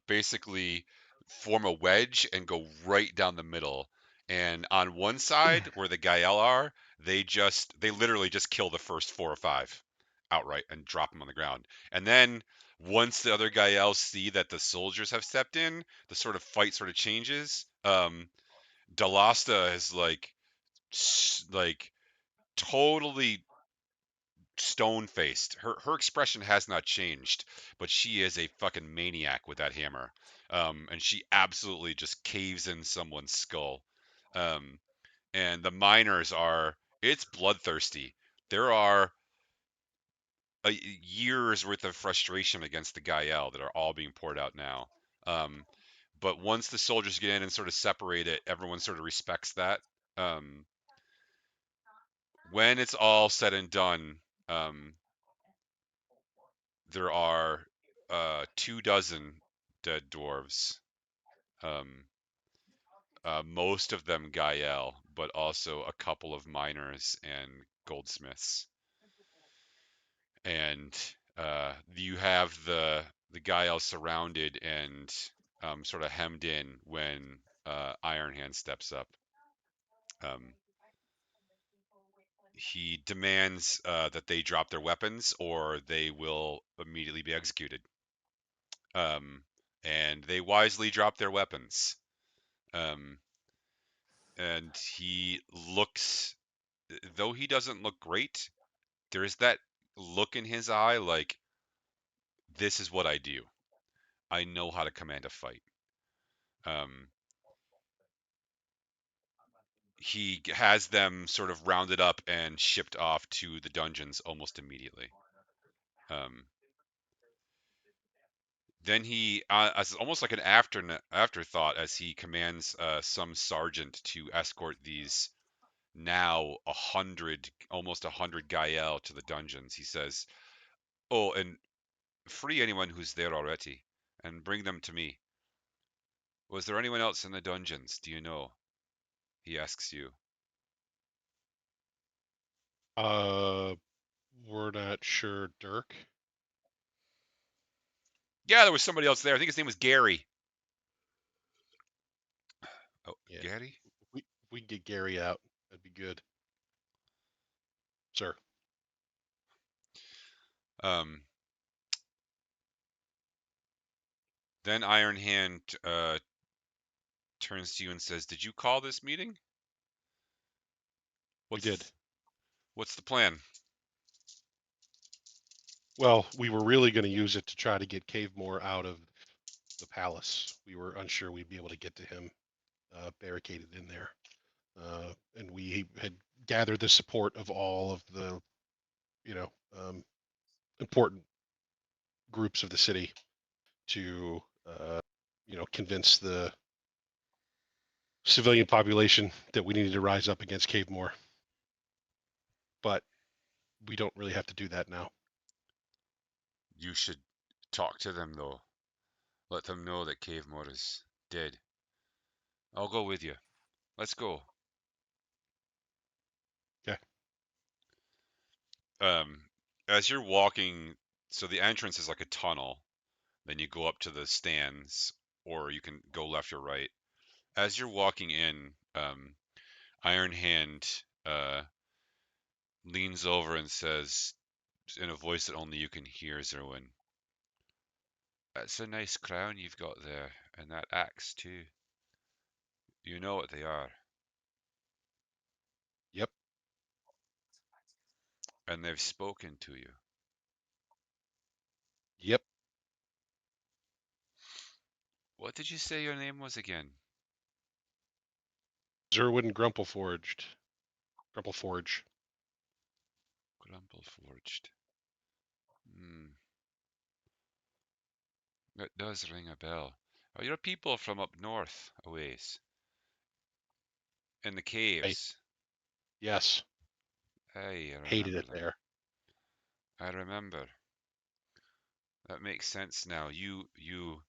basically form a wedge and go right down the middle. And on one side, where the Gael are, they literally just kill the first 4 or 5 outright and drop them on the ground. And then once the other Gael see that the soldiers have stepped in, the sort of fight sort of changes. Dalasta is like totally stone faced. Her expression has not changed, but she is a fucking maniac with that hammer. And she absolutely just caves in someone's skull. Um, and the miners it's bloodthirsty. There are years worth of frustration against the Gael that are all being poured out now. But once the soldiers get in and sort of separate it, everyone sort of respects that. When it's all said and done, there are 24 dead dwarves. Most of them Gael, but also a couple of miners and goldsmiths. And you have the Gael surrounded and sort of hemmed in when Iron Hand steps up. he demands that they drop their weapons or they will immediately be executed. And they wisely drop their weapons. And he looks, though he doesn't look great, there is that look in his eye like, this is what I do. I know how to command a fight. He has them sort of rounded up and shipped off to the dungeons almost immediately. Then he, as almost like an afterthought, as he commands some sergeant to escort these now almost 100 Gael to the dungeons. He says, "Oh, and free anyone who's there already, and bring them to me. Was there anyone else in the dungeons? Do you know?" He asks you. We're not sure, Dirk. Yeah, there was somebody else there. I think his name was Gary. Oh, Yeah. Gary? We can get Gary out. That'd be good, sir. Then Iron Hand turns to you and says, "Did you call this meeting? We did. What's the plan?" Well, we were really going to use it to try to get Cavemore out of the palace. We were unsure we'd be able to get to him, barricaded in there. And we had gathered the support of all of the, you know, important groups of the city to, convince the civilian population that we needed to rise up against Cavemore. But we don't really have to do that now. You should talk to them, though. Let them know that Cavemore is dead. I'll go with you. Let's go. Okay. As you're walking, so the entrance is like a tunnel. Then you go up to the stands, or you can go left or right. As you're walking in, Iron Hand leans over and says, in a voice that only you can hear, Zerwin, "That's a nice crown you've got there, and that axe too. You know what they are." Yep. "And they've spoken to you." Yep. "What did you say your name was again?" Zerwin Grumpleforged. Grumpleforge. Grumpleforged. That does ring a bell. Are your people from up north a ways? In the Hey, caves? yes. Aye, I Hated remember it them. there. I remember. That makes sense now. You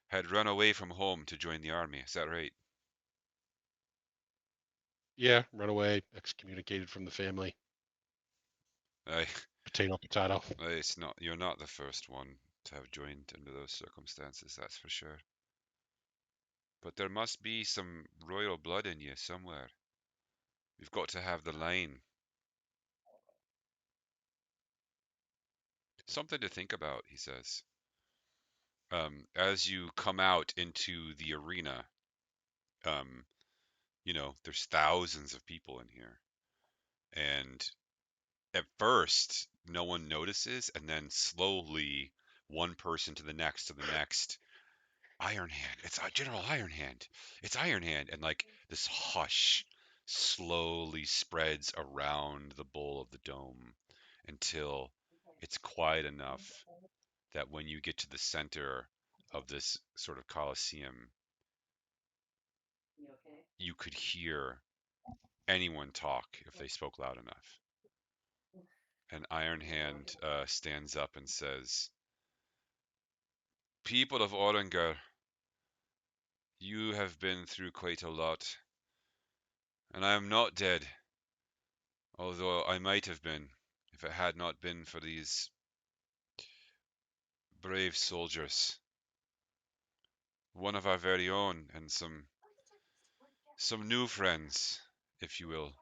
had run away from home to join the army, is that right? Yeah, run away, excommunicated from the family. Aye, Potato, potato. it's not. You're not the first one to have joined under those circumstances, that's for sure. But there must be some royal blood in you somewhere. We've got to have the line. Something to think about, he says. As you come out into the arena, um, there's thousands of people in here. And at first, no one notices, and then slowly, one person to the next, Iron Hand, it's General Iron Hand, it's Iron Hand, and like this hush slowly spreads around the bowl of the dome until it's quiet enough that when you get to the center of this sort of coliseum, you could hear anyone talk if they spoke loud enough. And Iron Hand stands up and says, "People of Orangar, you have been through quite a lot, and I am not dead, although I might have been if it had not been for these brave soldiers. One of our very own, and some new friends, if you will.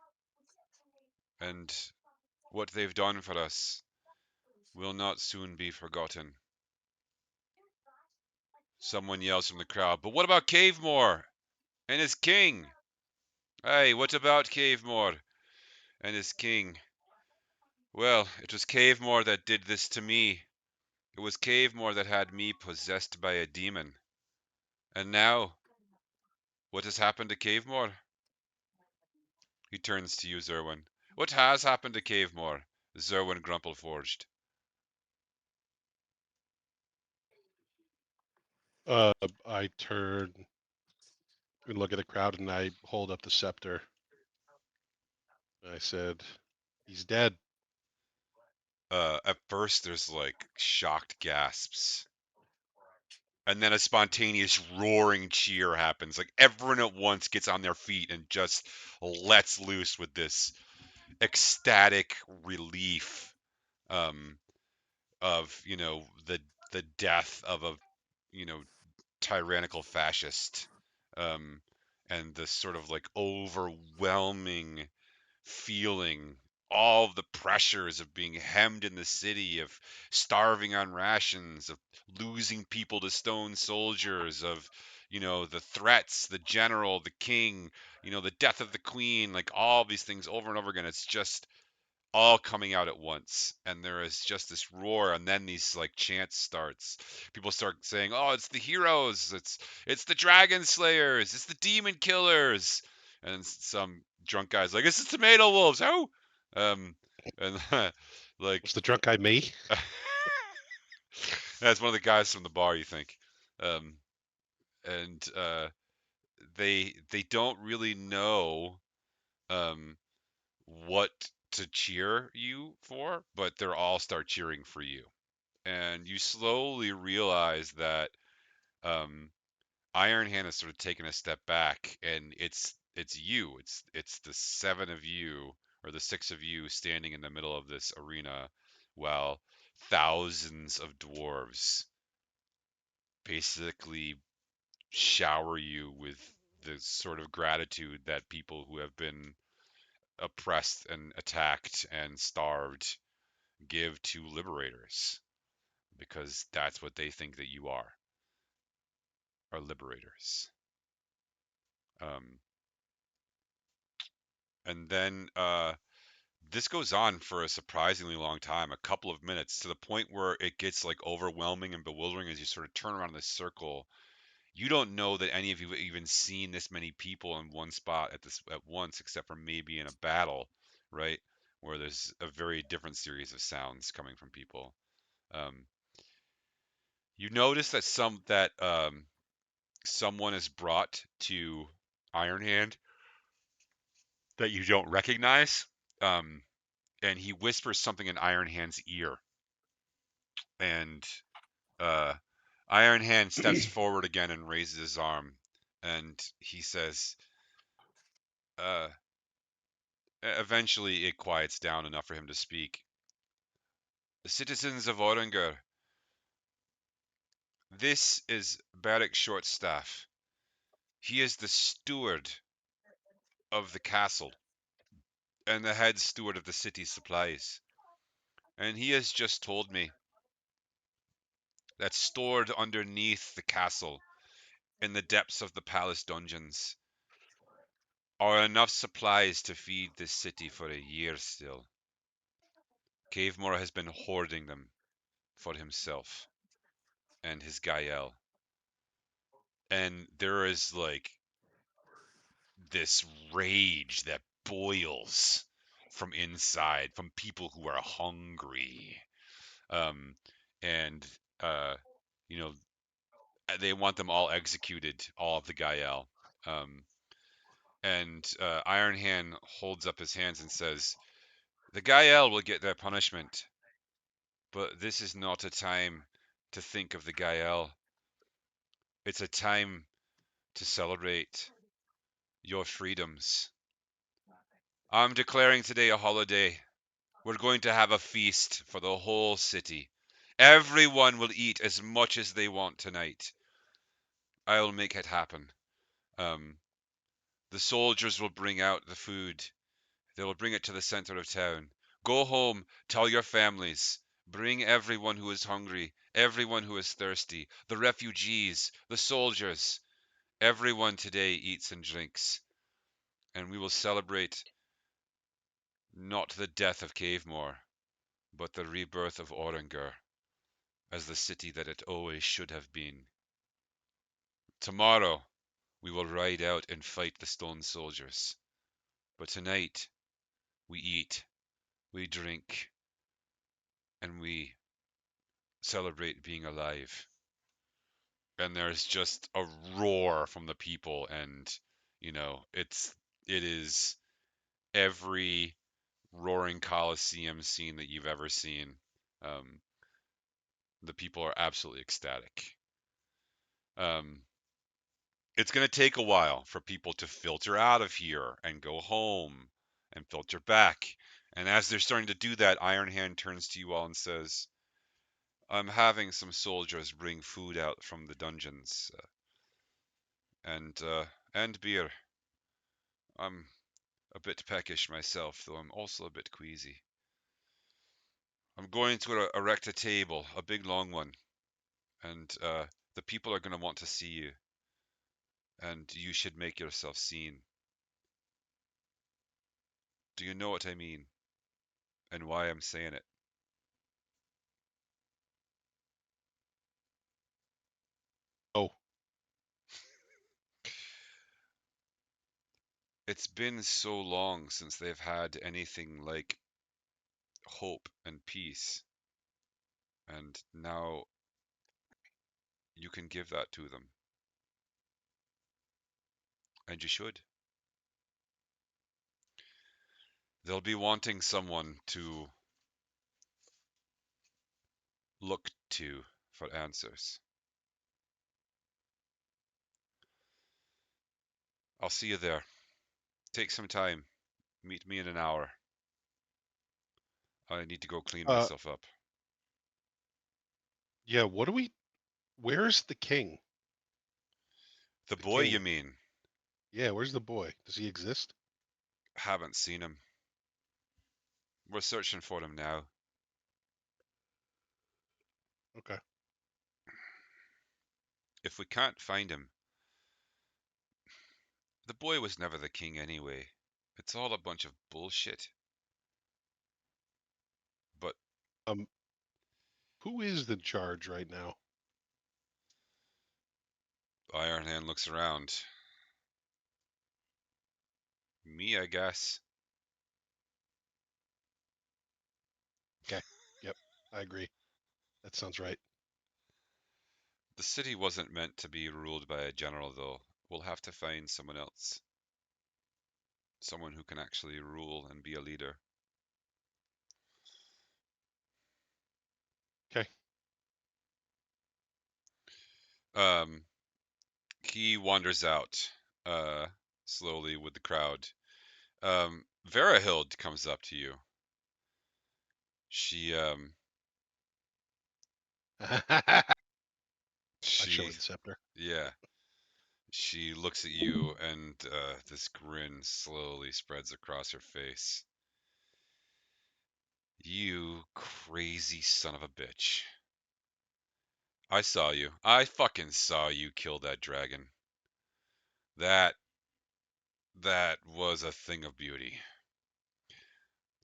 And What they've done for us will not soon be forgotten. Someone yells from the crowd, but what about Cavemore and his king? Hey, what about Cavemore and his king? Well, it was Cavemore that did this to me. It was Cavemore that had me possessed by a demon. And now, what has happened to Cavemore? He turns to you, Zerwin. What has happened to Cavemore? Zerwin Grumpleforged. I turn and look at the crowd, and I hold up the scepter. I said, "He's dead." At first, there's like shocked gasps. And then a spontaneous roaring cheer happens. Like everyone at once gets on their feet and just lets loose with this ecstatic relief um, of the death of a you know tyrannical fascist, um, and this sort of like overwhelming feeling all of the pressures of being hemmed in the city, of starving on rations, of losing people to stone soldiers, of the threats, the general, the king, the death of the queen, like all these things over and over again. It's just all coming out at once, and there is just this roar, and then these like chants starts. People start saying, oh, it's the heroes, it's the dragon slayers, it's the demon killers, and some drunk guy's like, it's the tomato wolves. Oh, and like Was the drunk guy me? that's one of the guys from the bar, you think. um and they don't really know um what to cheer you for, but they're all start cheering for you. And you slowly realize that um, Iron Hand has sort of taken a step back, and it's you. It's the seven of you or the six of you standing in the middle of this arena, while thousands of dwarves basically shower you with the sort of gratitude that people who have been oppressed and attacked and starved give to liberators, because that's what they think that you are liberators. Um, and then this goes on for a surprisingly long time, a couple of minutes, to the point where it gets like overwhelming and bewildering as you sort of turn around in this circle. You don't know that any of you have even seen this many people in one spot at once, except for maybe in a battle, right? Where there's a very different series of sounds coming from people. Um, you notice that someone is brought to Iron Hand that you don't recognize, um, and he whispers something in Iron Hand's ear, and uh, Iron Hand steps forward again and raises his arm, and he says, uh, eventually it quiets down enough for him to speak. The citizens of Oranger, this is Beric Shortstaff. He is the steward of the castle and the head steward of the city's supplies. And he has just told me that stored underneath the castle, in the depths of the palace dungeons, are enough supplies to feed this city for a year still. Cavemore has been hoarding them for himself and his Gael. And there is like this rage that boils from inside, from people who are hungry. Um, and, uh, you know, they want them all executed, all of the Gael. Um, and Iron Hand holds up his hands and says, the Gael will get their punishment, but this is not a time to think of the Gael. It's a time to celebrate your freedoms. I'm declaring today a holiday. We're going to have a feast for the whole city. Everyone will eat as much as they want tonight. I'll make it happen. Um, the soldiers will bring out the food. They will bring it to the center of town. Go home, tell your families. Bring everyone who is hungry, everyone who is thirsty, the refugees, the soldiers. Everyone today eats and drinks, and we will celebrate not the death of Cavemore, but the rebirth of Orangar as the city that it always should have been. Tomorrow we will ride out and fight the stone soldiers. But tonight we eat, we drink, and we celebrate being alive. And there's just a roar from the people, and it is every roaring Coliseum scene that you've ever seen. Um, the people are absolutely ecstatic. It's going to take a while for people to filter out of here and go home and filter back. And as they're starting to do that, Iron Hand turns to you all and says, I'm having some soldiers bring food out from the dungeons and beer. I'm a bit peckish myself, though I'm also a bit queasy. I'm going to erect a table, a big long one, and the people are going to want to see you, and you should make yourself seen. Do you know what I mean, and why I'm saying it? Oh, It's been so long since they've had anything like hope and peace, and now you can give that to them, and you should. They'll be wanting someone to look to for answers. I'll see you there. Take some time. Meet me in an hour. I need to go clean uh, myself up. yeah. What do we? Where's the king? The The boy, you king. mean? Yeah, where's the boy? Does he exist? Haven't seen him. We're searching for him now. Okay. If we can't find him, the boy was never the king anyway. It's all a bunch of bullshit. But Um, who is in charge right now? Iron Hand looks around. Me, I guess. Okay. Yep. I agree. That sounds right. The city wasn't meant to be ruled by a general, though. We'll have to find someone else. Someone who can actually rule and be a leader. Okay. Um, he wanders out, uh, slowly with the crowd. Verahild comes up to you. She, I show she, her the scepter. yeah, she looks at you, and this grin slowly spreads across her face. You crazy son of a bitch. I saw you. I fucking saw you kill that dragon. That that was a thing of beauty.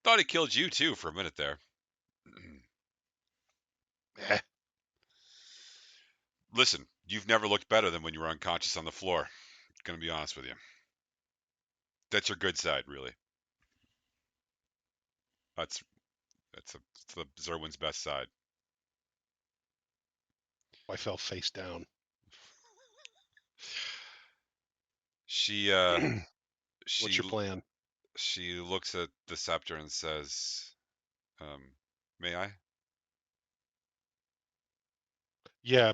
Thought he killed you too for a minute there. Eh, Listen, you've never looked better than when you were unconscious on the floor. Gonna be honest with you. That's your good side, really. That's it's the Zerwin's best side. I fell face down. She What's your she plan? she looks at the scepter and says, um, "May I?" Yeah,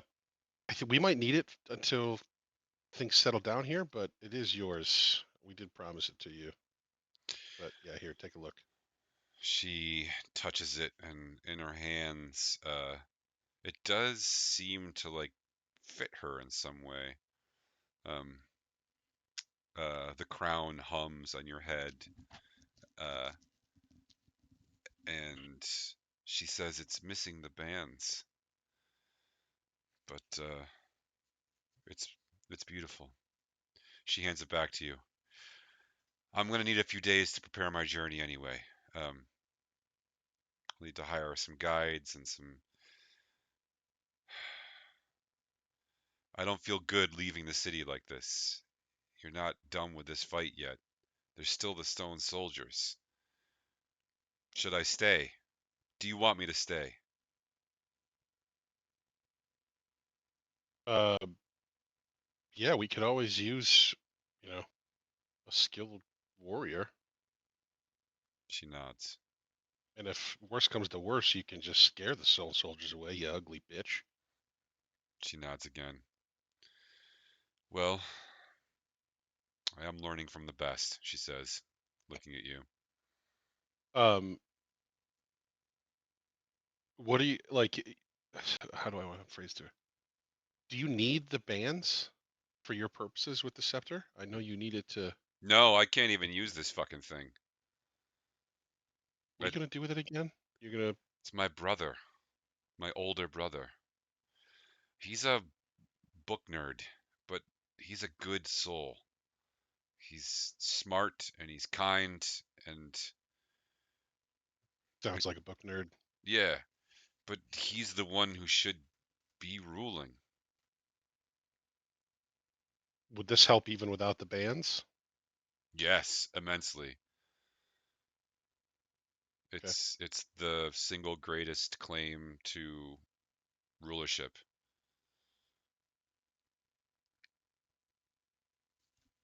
I think we might need it until things settle down here, but it is yours. We did promise it to you. But yeah, here, take a look. She touches it, and in her hands, it does seem to like fit her in some way. Um, the crown hums on your head. Uh, and she says it's missing the bands, but it's beautiful. She hands it back to you. I'm gonna need a few days to prepare my journey anyway. Um, I'll need to hire some guides and some. I don't feel good leaving the city like this. You're not done with this fight yet. There's still the stone soldiers. Should I stay? Do you want me to stay? Uh, yeah, we could always use, you know, a skilled warrior. She nods. And if worse comes to worse, you can just scare the soul soldiers away, you ugly bitch. She nods again. Well, I am learning from the best, she says, looking at you. Um, what do you like? How do I want to phrase it? Do you need the bands for your purposes with the scepter? I know you need it to. No, I can't even use this fucking thing. What are you gonna do with it again? You're gonna. It's my brother, my older brother. He's a book nerd, but he's a good soul. He's smart and he's kind and Sounds like a book nerd. yeah, but he's the one who should be ruling. Would this help even without the bands? Yes, immensely. Okay. It's the single greatest claim to rulership.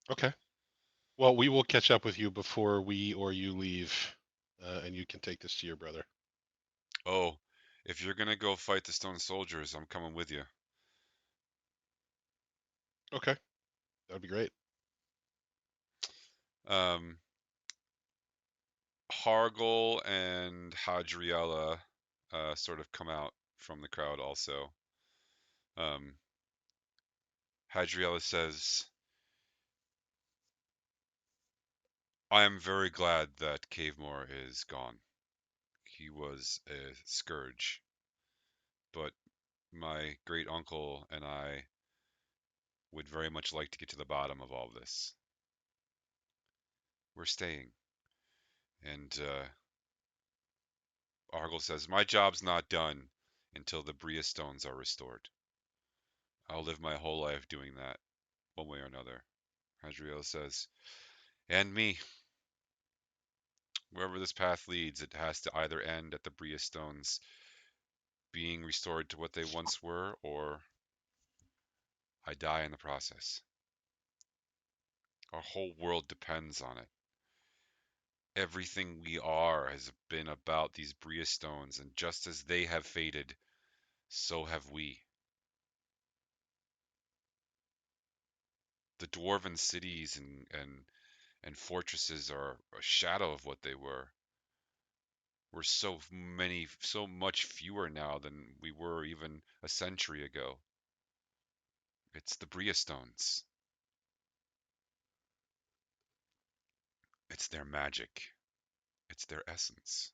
Okay. Well, we will catch up with you before we or you leave, and you can take this to your brother. Oh, if you're gonna go fight the stone soldiers, I'm coming with you. Okay, that would be great. Um, Hargul and Hadriella sort of come out from the crowd also. Um, Hadriella says, I am very glad that Cavemore is gone. He was a scourge, but my great uncle and I would very much like to get to the bottom of all this. We're staying. And Argyle says, my job's not done until the Bria stones are restored. I'll live my whole life doing that, one way or another. Hadriel says, and me. Wherever this path leads, it has to either end at the Bria stones being restored to what they once were, or I die in the process. Our whole world depends on it. Everything we are has been about these Bria stones, and just as they have faded, so have we. The dwarven cities and fortresses are a shadow of what they were. We're so much fewer now than we were even a century ago. It's the Bria stones. It's their magic. It's their essence.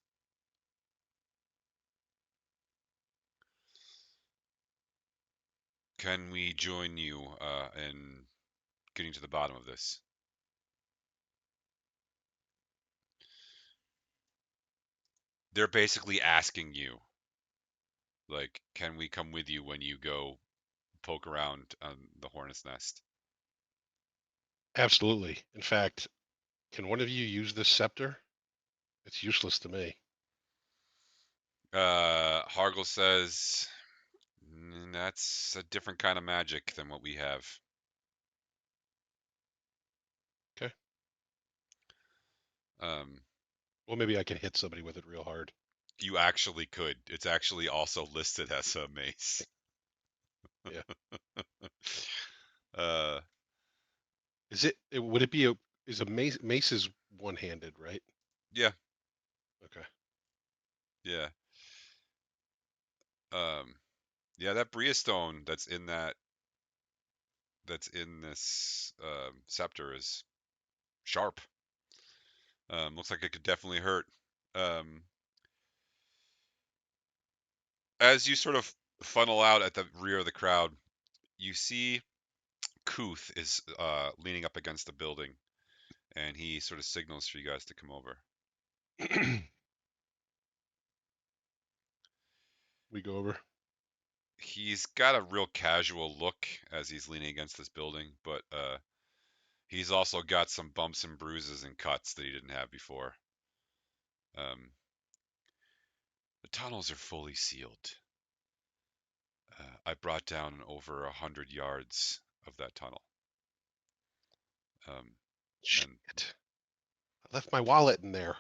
Can we join you in getting to the bottom of this? They're basically asking you, like, can we come with you when you go poke around on the hornet's nest? Absolutely. In fact, can one of you use this scepter? It's useless to me. Hargel says, That's a different kind of magic than what we have." Okay. Um, Well, maybe I can hit somebody with it real hard. you actually could. It's actually also listed as a mace. Yeah. uh, Is it? Would it be a? Is a mace? Mace is one-handed, right? yeah, Okay. yeah. Um, yeah, that Bria stone that's in this scepter is sharp. Looks like it could definitely hurt. Um, As you sort of funnel out at the rear of the crowd, you see Kuth is leaning up against the building, and he sort of signals for you guys to come over. We go over. He's got a real casual look as he's leaning against this building, but he's also got some bumps and bruises and cuts that he didn't have before. The tunnels are fully sealed. I brought down over 100 yards of that tunnel. Shit. I left my wallet in there.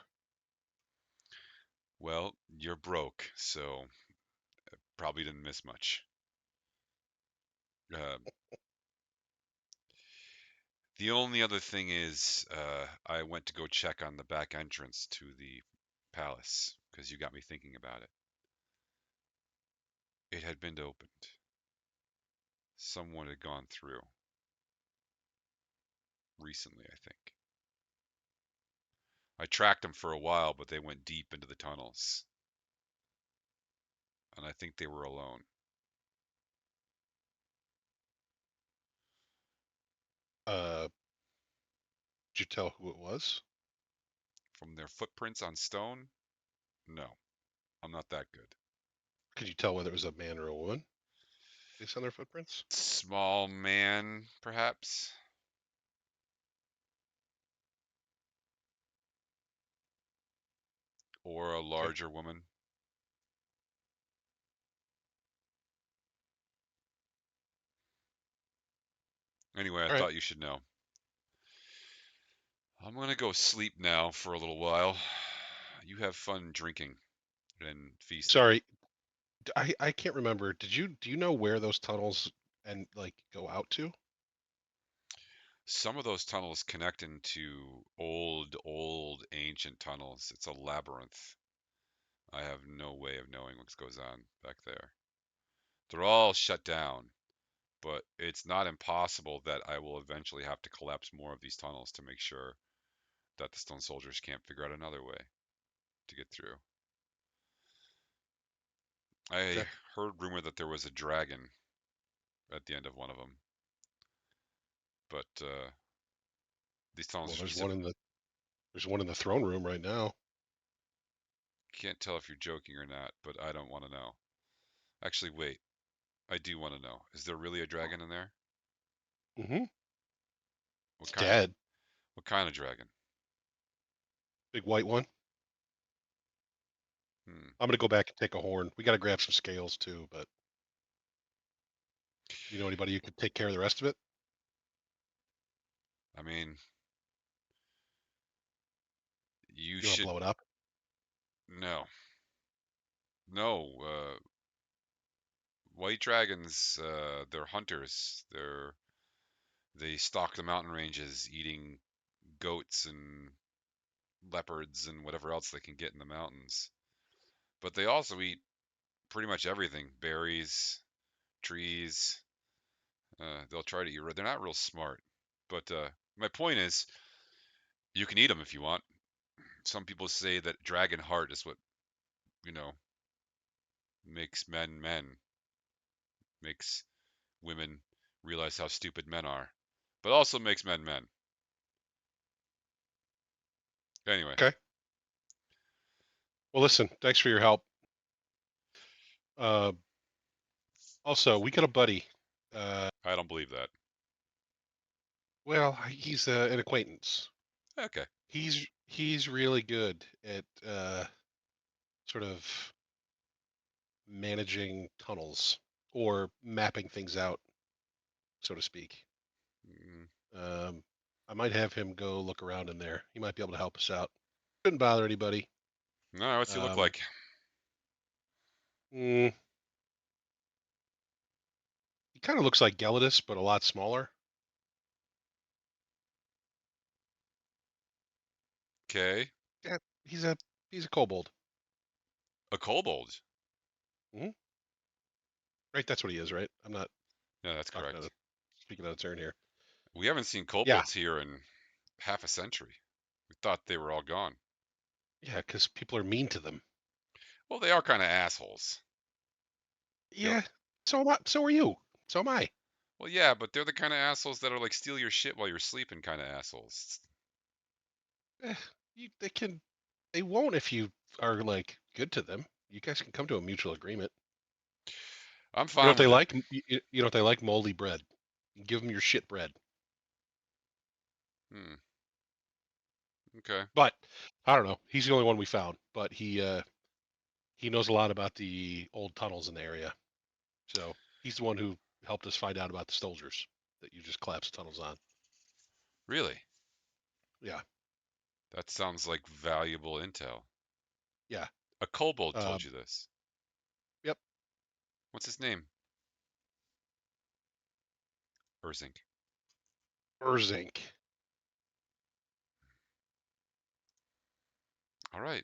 Well, you're broke, so probably didn't miss much. The only other thing is, I went to go check on the back entrance to the palace because you got me thinking about it. It had been opened. Someone had gone through. Recently, I think. I tracked them for a while, but they went deep into the tunnels. And I think they were alone. Did you tell who it was? From their footprints on stone? No, I'm not that good. Could you tell whether it was a man or a woman based on their footprints? Small man, perhaps? Or a larger woman? Anyway, I thought you should know. I'm going to go sleep now for a little while. You have fun drinking and feasting. Sorry, I can't remember. Do you know where those tunnels and like go out to? Some of those tunnels connect into old, ancient tunnels. It's a labyrinth. I have no way of knowing what goes on back there. They're all shut down, but it's not impossible that I will eventually have to collapse more of these tunnels to make sure that the stone soldiers can't figure out another way to get through. I heard rumor that there was a dragon at the end of one of them, but these tunnels. Well, there's one in the throne room right now. Can't tell if you're joking or not, but I don't want to know. Actually, wait. I do want to know. Is there really a dragon in there? Mm-hmm. What It's kind dead. What kind of dragon? Big white one. I'm gonna go back and take a horn. We got to grab some scales too, but you know anybody who could take care of the rest of it? I mean, you You want to should. blow it up? No. No. White dragons. They're hunters. They stalk the mountain ranges, eating goats and leopards and whatever else they can get in the mountains. But they also eat pretty much everything: berries, trees. They'll try to eat. They're not real smart. But my point is, you can eat them if you want. Some people say that dragon heart is what, you know, makes men men, makes women realize how stupid men are, but also makes men men. Anyway. Okay. Well, listen. Thanks for your help. Also, we got a buddy. I don't believe that. Well, he's an acquaintance. Okay. He's really good at sort of managing tunnels or mapping things out, so to speak. I might have him go look around in there. He might be able to help us out. Shouldn't bother anybody. No, what's he look like? He kind of looks like Gelidus, but a lot smaller. Okay. Yeah, he's a kobold. A kobold. Mm-hmm. Right, that's what he is, right? I'm not. No, that's correct. Speaking out of turn here. We haven't seen kobolds here in half a century. We thought they were all gone. Yeah, because people are mean to them. Well, they are kind of assholes. Yeah. So am I. So are you. So am I. Well, yeah, but they're the kind of assholes that are like steal your shit while you're sleeping kind of assholes. Eh, they can. They won't if you are like good to them. You guys can come to a mutual agreement. I'm You know fine what they with it. like? You know what they like? Moldy bread. Give them your shit bread. Hmm. Okay. But I don't know. He's the only one we found. But he knows a lot about the old tunnels in the area. So he's the one who helped us find out about the soldiers that you just collapsed tunnels on. Really? Yeah. That sounds like valuable intel. Yeah. A kobold told Um, you this. yep. What's his name? Urzink. Urzink. All right.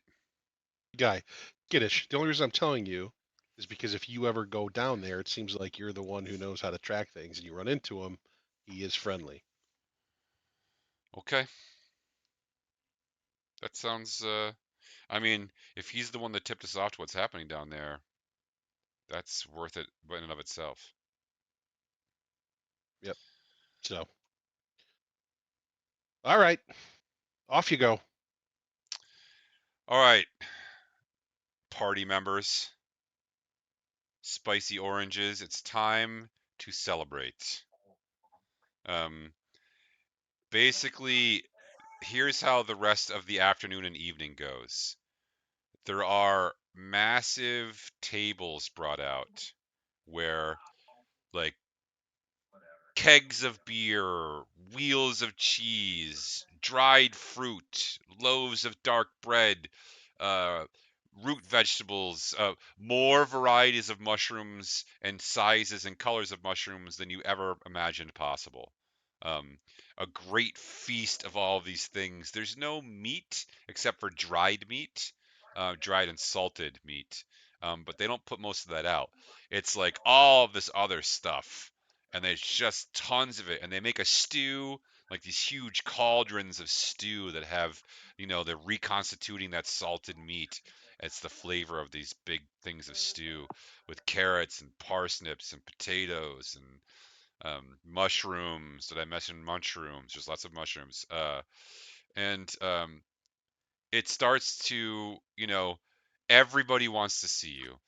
Guy. Giddish. The only reason I'm telling you is because if you ever go down there, it seems like you're the one who knows how to track things and you run into him, he is friendly. Okay. That sounds. I mean, if he's the one that tipped us off to what's happening down there, that's worth it in and of itself. Yep. So, all right. Off you go. All right, party members. Spicy oranges. It's time to celebrate. Um, basically, here's how the rest of the afternoon and evening goes. There are massive tables brought out where, like, kegs of beer, wheels of cheese, dried fruit, loaves of dark bread, uh, root vegetables, more varieties of mushrooms and sizes and colors of mushrooms than you ever imagined possible. Um, a great feast of all of these things. There's no meat except for dried meat, dried and salted meat, but they don't put most of that out. It's like all of this other stuff and there's just tons of it and they make a stew, like these huge cauldrons of stew that have, they're reconstituting that salted meat. It's the flavor of these big things of stew with carrots and parsnips and potatoes and mushrooms. Did I mention mushrooms? There's lots of mushrooms, and it starts to, everybody wants to see you.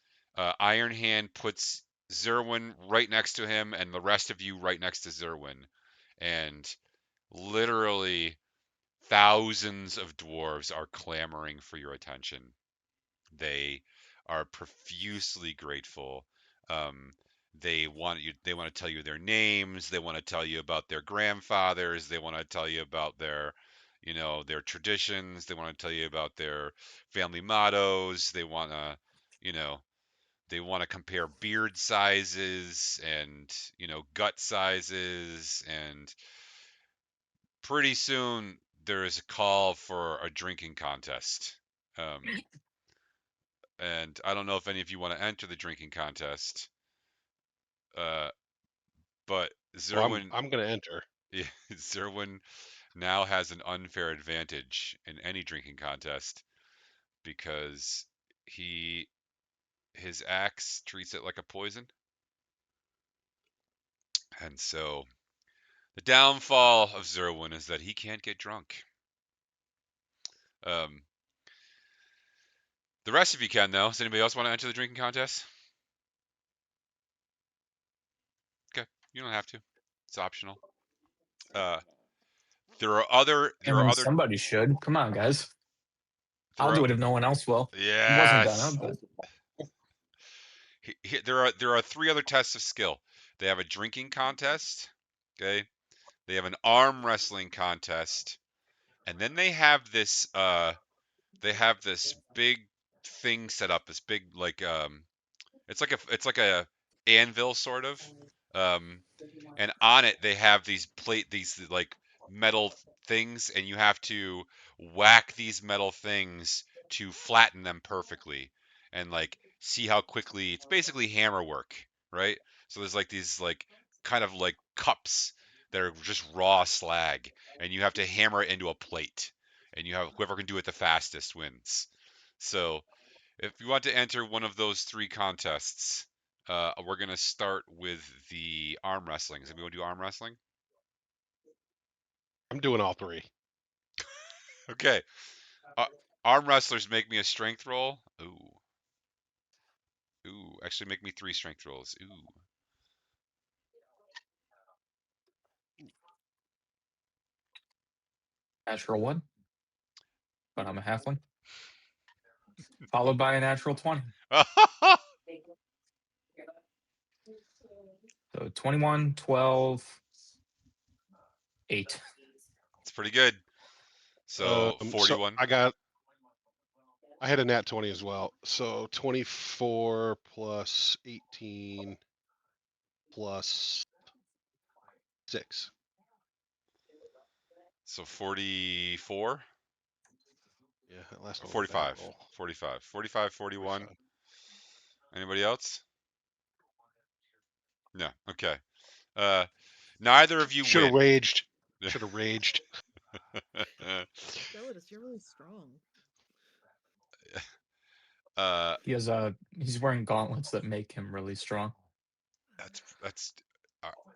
Iron Hand puts Zerwin right next to him and the rest of you right next to Zerwin. And literally thousands of dwarves are clamoring for your attention. They are profusely grateful. Um, they want to tell you their names, they want to tell you about their grandfathers, they want to tell you about their traditions, they want to tell you about their family mottos, you know, they want to compare beard sizes and, gut sizes, and pretty soon there is a call for a drinking contest. Um, and I don't know if any of you want to enter the drinking contest, uh, but Oh, Zerwin, I'm gonna enter. yeah, Zerwin now has an unfair advantage in any drinking contest because he his axe treats it like a poison, and so the downfall of Zerwin is that he can't get drunk. Um, the rest of you can though. Does anybody else want to enter the drinking contest? Okay, you don't have to. It's optional. Uh, there are other I there are mean, other somebody should. Come on, guys. there I'll are do it if no one else will. I wasn't gonna, yes. but There are three other tests of skill. They have a drinking contest, okay? They have an arm wrestling contest, and then they have this big thing set up, this big like it's like a anvil sort of. Um and on it they have these like metal things, and you have to whack these metal things to flatten them perfectly and like see how quickly. It's basically hammer work, right? So there's like these like kind of like cups that are just raw slag, and you have to hammer it into a plate, and you have whoever can do it the fastest wins. So if you want to enter one of those three contests, We're gonna start with the arm wrestling. Is anybody do arm wrestling? I'm doing all three. Okay. Arm wrestlers, make me a strength roll. Ooh. Ooh. Actually, make me 3 strength rolls. Ooh. Natural 1, but I'm a halfling. Followed by a natural 20. So 21, 12, 8. It's pretty good. So So 41. I had a nat 20 as well. So 24 plus 18 plus 6. So 44 Yeah, that last or one was a bad 45. roll. 45. 45, 41. 45. Anybody else? No. Okay. Neither of you Should have win. raged. Should have raged. Gelidus, you're really strong. He's wearing gauntlets that make him really strong. that's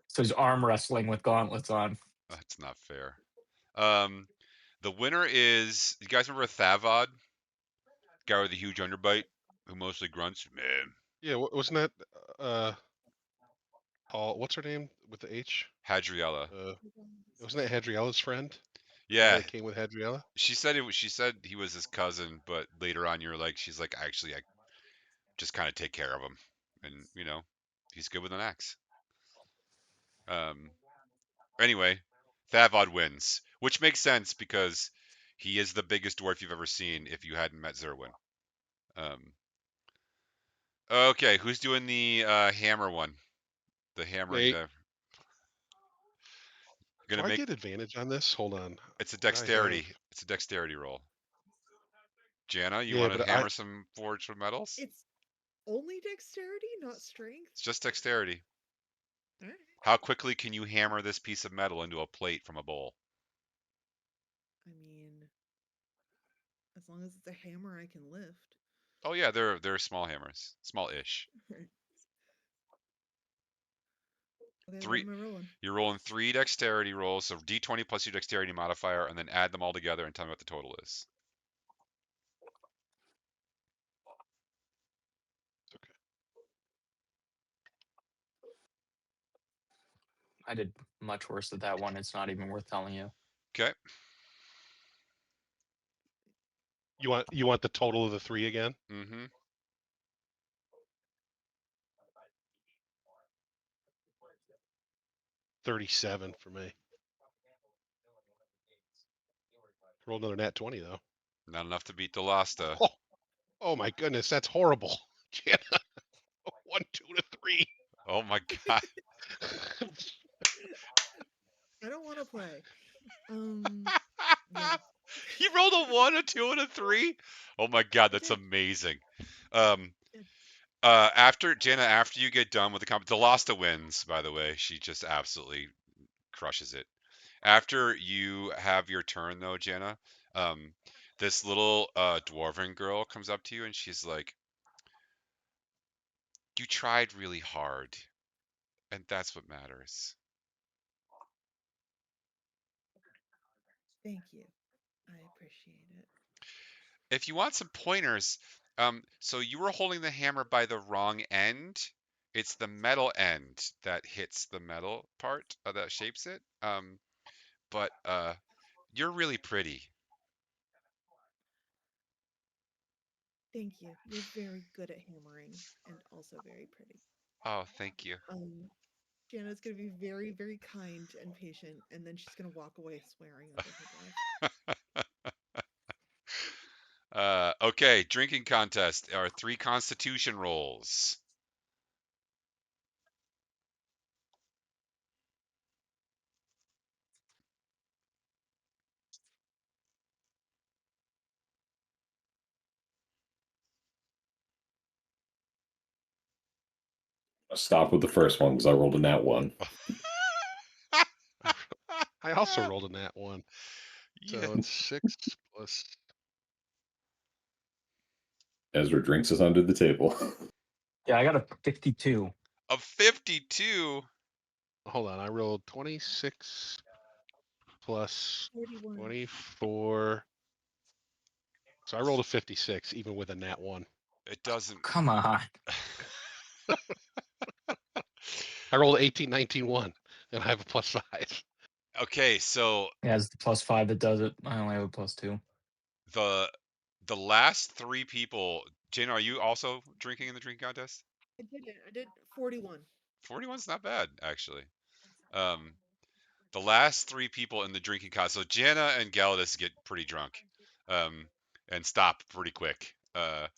So he's arm wrestling with gauntlets on. that's not fair. The winner is, you guys remember Thavod? Guy with the huge underbite who mostly grunts? Man. Yeah, wasn't that what's her name with the H? Hadriella. Wasn't that Hadriella's friend? Yeah. That came with Hadriella? She said he was his cousin, but later on you're like, she's like, actually I just kind of take care of him. And he's good with an axe. Anyway, Thavod wins, which makes sense because he is the biggest dwarf you've ever seen if you hadn't met Zerwin. Okay, who's doing the hammer one? The hammering Nate. the. Do I get advantage on this? Hold on. It's a What I dexterity. have? It's a dexterity roll. Jana, you Yeah, want to but hammer some forged metals? It's only dexterity, not strength. It's just dexterity. All right. How quickly can you hammer this piece of metal into a plate from a bowl? I mean, as long as it's a hammer I can lift. Oh yeah, they're small hammers, small-ish. Okay, Three. what am I rolling? You're rolling 3 dexterity rolls, so d20 plus your dexterity modifier, and then add them all together and tell me what the total is. Okay. I did much worse at that one. It's not even worth telling you. Okay. You want the total of the 3 again? Mm-hmm. 37 for me. Rolled another nat 20 though. Not enough to beat Delasta. Oh my goodness, that's horrible. Jana. 1, 2, to 3. Oh my god. I don't want to play. Yeah. You rolled a 1, a 2, and a 3? Oh my god, that's amazing. After Jana, after you get done with the Delasta wins, by the way. She just absolutely crushes it. After you have your turn though, Jana, this little dwarven girl comes up to you and she's like, you tried really hard, and that's what matters. Thank you. I appreciate it. If you want some pointers, so you were holding the hammer by the wrong end. It's the metal end that hits the metal part that shapes it. But you're really pretty. Thank you. You're very good at hammering and also very pretty. Oh, thank you. Jana's gonna be very, very kind and patient, and then she's gonna walk away swearing under her breath. Okay, drinking contest are 3 Constitution rolls. I'll stop with the first one because I rolled a nat 1. I also rolled a nat 1. Yeah. So it's 6 plus. Ezra drinks us under the table. Yeah, I got a 52. A 52. Hold on, I rolled 26 plus 41. 24. So I rolled a 56, even with a nat 1. It doesn't. Come on. I rolled 18, 19, 1, and I have a plus 5. Okay, so Yeah, it's the +5 that does it. I only have a +2. the last 3 people. Jane, are you also drinking in the drinking contest? I didn't. I did 41. 41's not bad, actually. The last 3 people in the drinking contest. So Jana and Galadis get pretty drunk, and stop pretty quick. The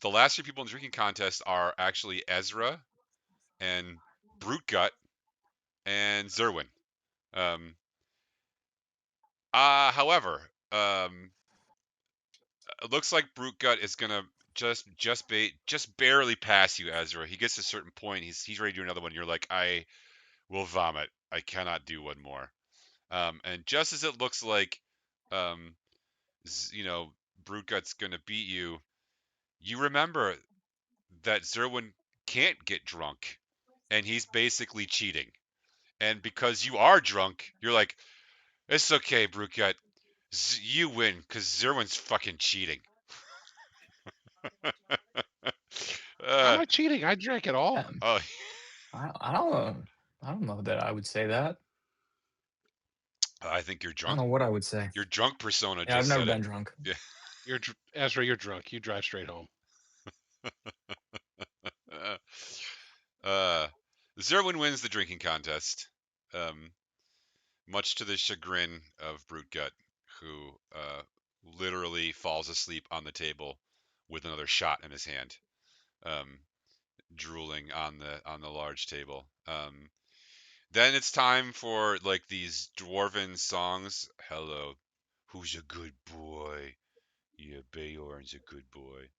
last 3 people in the drinking contest are actually Ezra and Brute Gut and Zerwin. However, it looks like Brute Gut is gonna just barely pass you, Ezra. He gets to a certain point, he's ready to do another one. You're like, I will vomit. I cannot do one more. And just as it looks like, um, Brute Gut's gonna beat you, you remember that Zerwin can't get drunk, and he's basically cheating. And because you are drunk, you're like, it's okay, Brute Gut. You win because Zerwin's fucking cheating. How am uh, I cheating? I drank it all. oh, I don't know. I don't know that I would say that. I think your I don't drunk know what I would say. your drunk persona Yeah, I've just never said it. been drunk. Yeah. Ezra, you're drunk. You drive straight home. Uh, uh, Zerwin wins the drinking contest, um, much to the chagrin of Brute Gut, who literally falls asleep on the table with another shot in his hand, um, drooling on the large table. Then it's time for like these dwarven songs. Hello, who's a good boy? Yeah, Beorn's a good boy.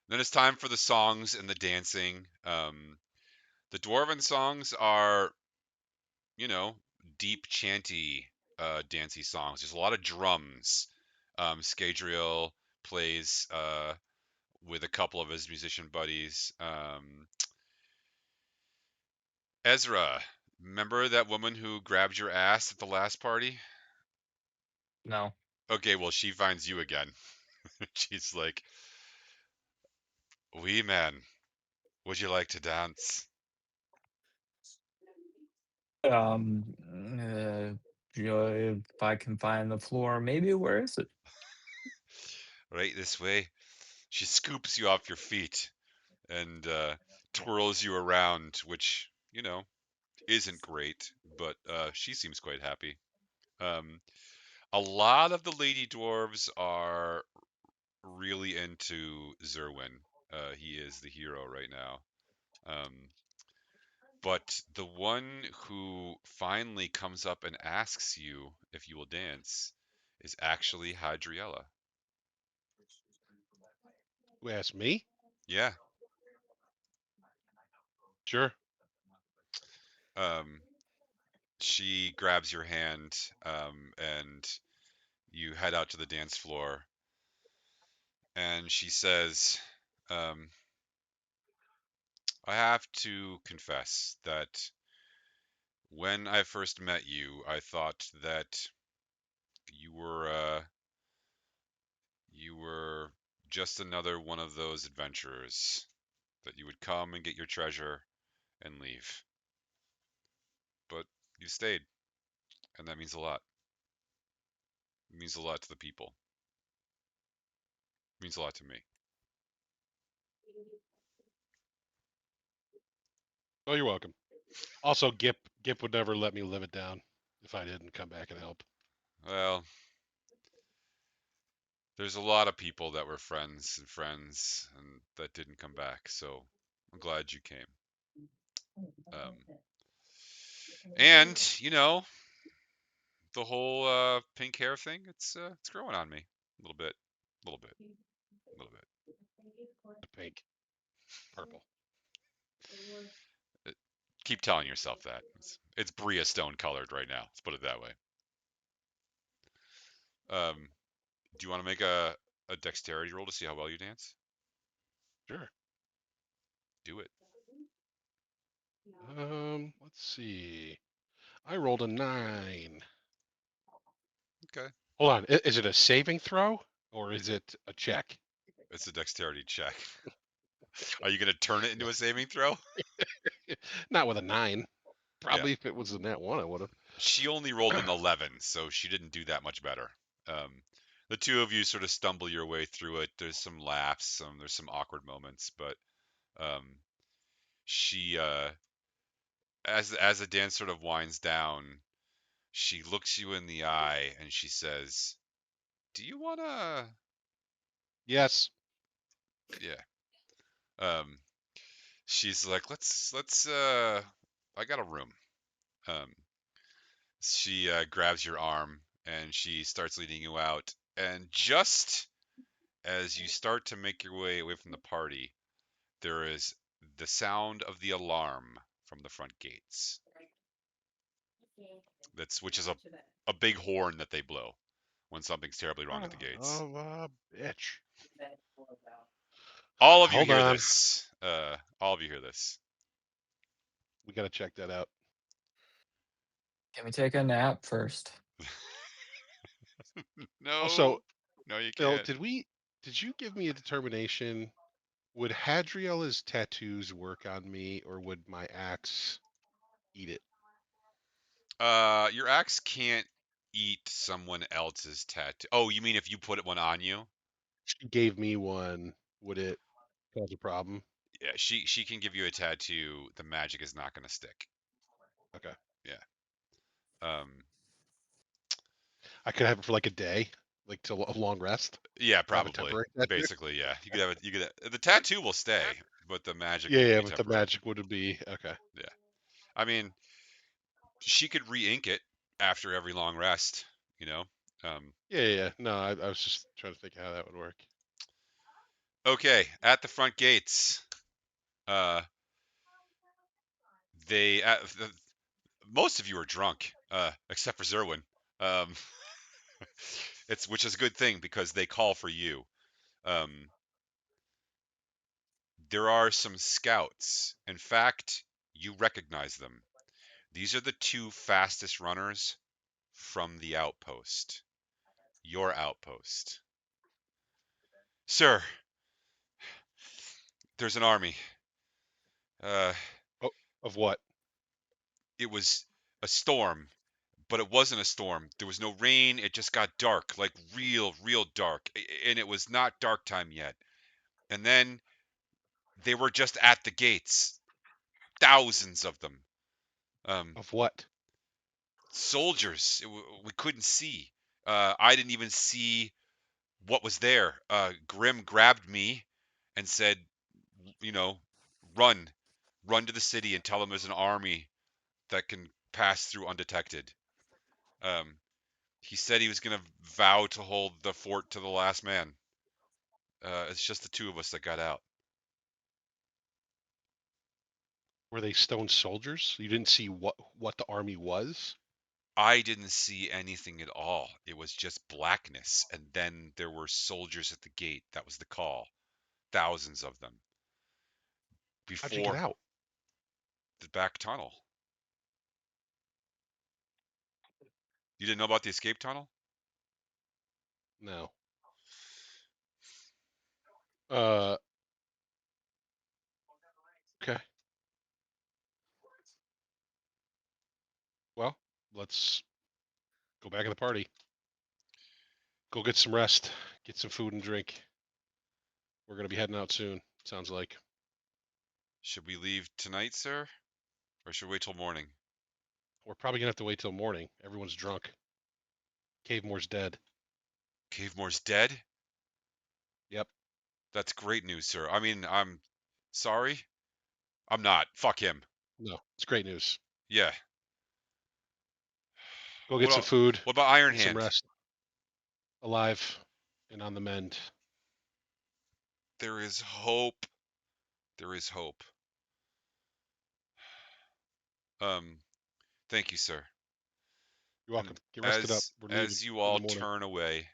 Then it's time for the songs and the dancing. The dwarven songs are, you know, deep chanty, dancey songs. There's a lot of drums. Scadrial plays with a couple of his musician buddies. Ezra, remember that woman who grabbed your ass at the last party? No. Okay, well, she finds you again. She's like, "Wee man, would you like to dance?" Um, if I can find the floor, maybe. Where is it? Right this way. She scoops you off your feet and twirls you around, which, isn't great, but she seems quite happy. Um, a lot of the lady dwarves are really into Zerwin. He is the hero right now. But the one who finally comes up and asks you if you will dance is actually Hadriella. Who asked me? Yeah. Sure. Um, she grabs your hand, and you head out to the dance floor. And she says, um, I have to confess that when I first met you, I thought that you were just another one of those adventurers, that you would come and get your treasure and leave. But you stayed, and that means a lot. It means a lot to the people. It means a lot to me. Oh, you're welcome. Also, Gip would never let me live it down if I didn't come back and help. Well, there's a lot of people that were friends and that didn't come back, so I'm glad you came. And the whole pink hair thing, it's growing on me a little bit, a little bit, a little bit. The pink, purple. Keep telling yourself that it's Bria Stone colored right now. Let's put it that way. Um, do you want to make a dexterity roll to see how well you dance? Sure. Do it. Let's see. I rolled a 9. Okay. Hold on. Is it a saving throw or is it a check? It's a dexterity check. Are you going to turn it into a saving throw? Not with a 9. Yeah. Probably if it was a net 1, I would have. She only rolled an 11, so she didn't do that much better. The two of you sort of stumble your way through it. There's some laughs, there's some awkward moments, but she, as the dance sort of winds down, she looks you in the eye and she says, "Do you wanna?" Yes. Yeah. She's like, "Let's. I got a room." Um, she grabs your arm and she starts leading you out, and just as you start to make your way away from the party, there is the sound of the alarm from the front gates. Which is a big horn that they blow when something's terribly wrong at the gates. Bitch. All of you Hold hear on. this. All of you hear this. We got to check that out. Can we take a nap first? No, Also, no, you Phil, can't. did you give me a determination? Would Hadriela's tattoos work on me, or would my axe eat it? Your axe can't eat someone else's tattoo. Oh, you mean if you put one on you? She gave me one. Would it cause a problem? Yeah, she can give you a tattoo. The magic is not going to stick. Okay. Yeah. Um. I could have it for like a day, like till a long rest. Yeah, I'll have a probably. temporary tattoo. Basically, yeah. You could have it. You could. The tattoo will stay, but the magic will Yeah, be but the temporary. magic would be okay. Yeah. I mean, she could re-ink it after every long rest. You know. Yeah. No, I was just trying to think how that would work. Okay. At the front gates, uh, they. Most of you are drunk, except for Zerwin. Um, which is a good thing because they call for you. Um, there are some scouts. In fact, you recognize them. These are the two fastest runners from the outpost. Your outpost. Sir, there's an army. Uh, Oh, of what? it was a storm, but it wasn't a storm. There was no rain. It just got dark, like real dark. And it was not dark time yet. And then they were just at the gates. Thousands of them. Of what? Soldiers. We couldn't see. I didn't even see what was there. Grim grabbed me and said, you know, run, run to the city and tell them there's an army that can pass through undetected. Um, he said he was going to vow to hold the fort to the last man. It's just the two of us that got out. Were they stone soldiers? You didn't see what the army was? I didn't see anything at all. It was just blackness, and then there were soldiers at the gate. That was the call. Thousands of them. How'd you get Before out? the back tunnel. You didn't know about the escape tunnel? No. Uh. Okay. Well, let's go back in the party. Go get some rest. Get some food and drink. We're gonna be heading out soon. Sounds like. Should we leave tonight, sir? Or should we wait till morning? We're probably gonna have to wait till morning. Everyone's drunk. Cavemore's dead. Cavemore's dead? Yep. That's great news, sir. I mean, I'm sorry. I'm not. Fuck him. No, it's great news. Yeah. Go get What some else? food. What about Iron Get some Hand? rest. Alive and on the mend. There is hope. There is hope. Um, thank you, sir. You're welcome. And Get rested up. We're leaving as you in all the morning. turn away,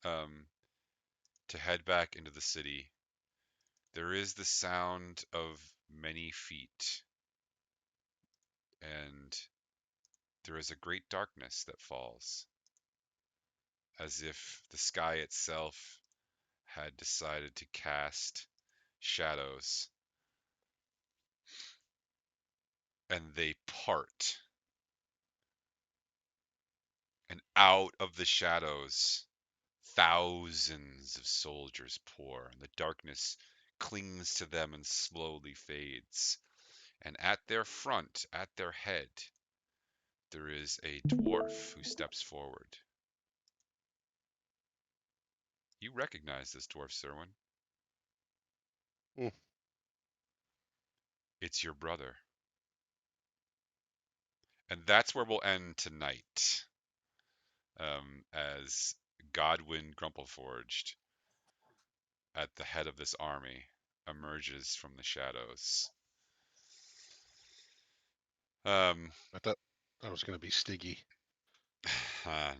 to head back into the city, There is the sound of many feet, and there is a great darkness that falls, as if the sky itself had decided to cast shadows, and they part. And out of the shadows, thousands of soldiers pour, and the darkness clings to them and slowly fades. And at their front, at their head, there is a dwarf who steps forward. You recognize this dwarf, Serwyn. Hmm. It's your brother. And that's where we'll end tonight. As Godwyn Grumpleforged, at the head of this army, emerges from the shadows. I thought that was going to be Stiggy.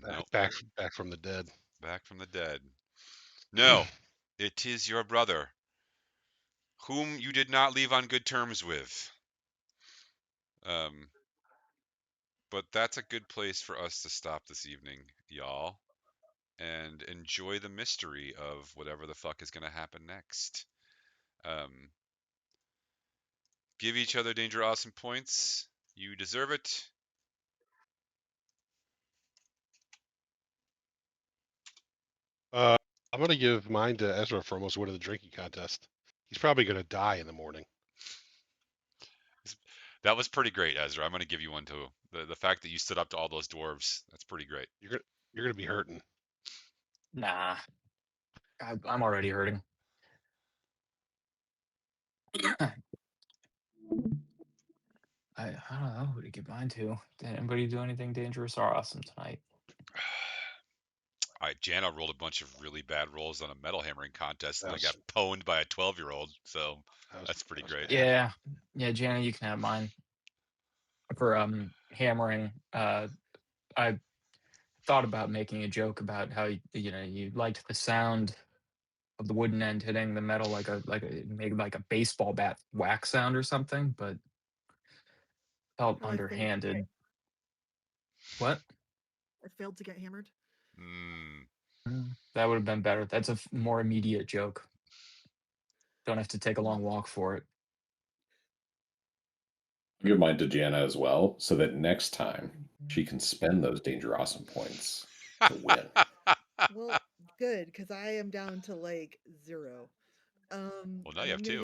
No, Back from the dead. back from the dead. No, it is your brother, whom you did not leave on good terms with. But that's a good place for us to stop this evening, y'all, and enjoy the mystery of whatever the fuck is going to happen next. Give each other Danger Awesome points. You deserve it. I'm going to give mine to Ezra for almost winning the drinking contest. He's probably going to die in the morning. That was pretty great, Ezra. I'm going to give you one too. The fact that you stood up to all those dwarves, that's pretty great. You're going to be hurting. Nah, I'm already hurting. I don't know who to give mine to. Did anybody do anything dangerous or awesome tonight? All right, Jana rolled a bunch of really bad rolls on a metal hammering contest, and I That got pwned by a 12-year-old, so that's pretty great. Yeah, Jana, you can have mine. For hammering, I thought about making a joke about how you liked the sound of the wooden end hitting the metal maybe like a baseball bat whack sound or something, but felt Oh, I failed. underhanded. What? I failed to get hammered. That would have been better. That's a more immediate joke. Don't have to take a long walk for it. I'll give mine to Jana as well, so that next time she can spend those Danger Awesome points to win. Well, good, because I am down to like 0. Well, now and you have I'm gonna two.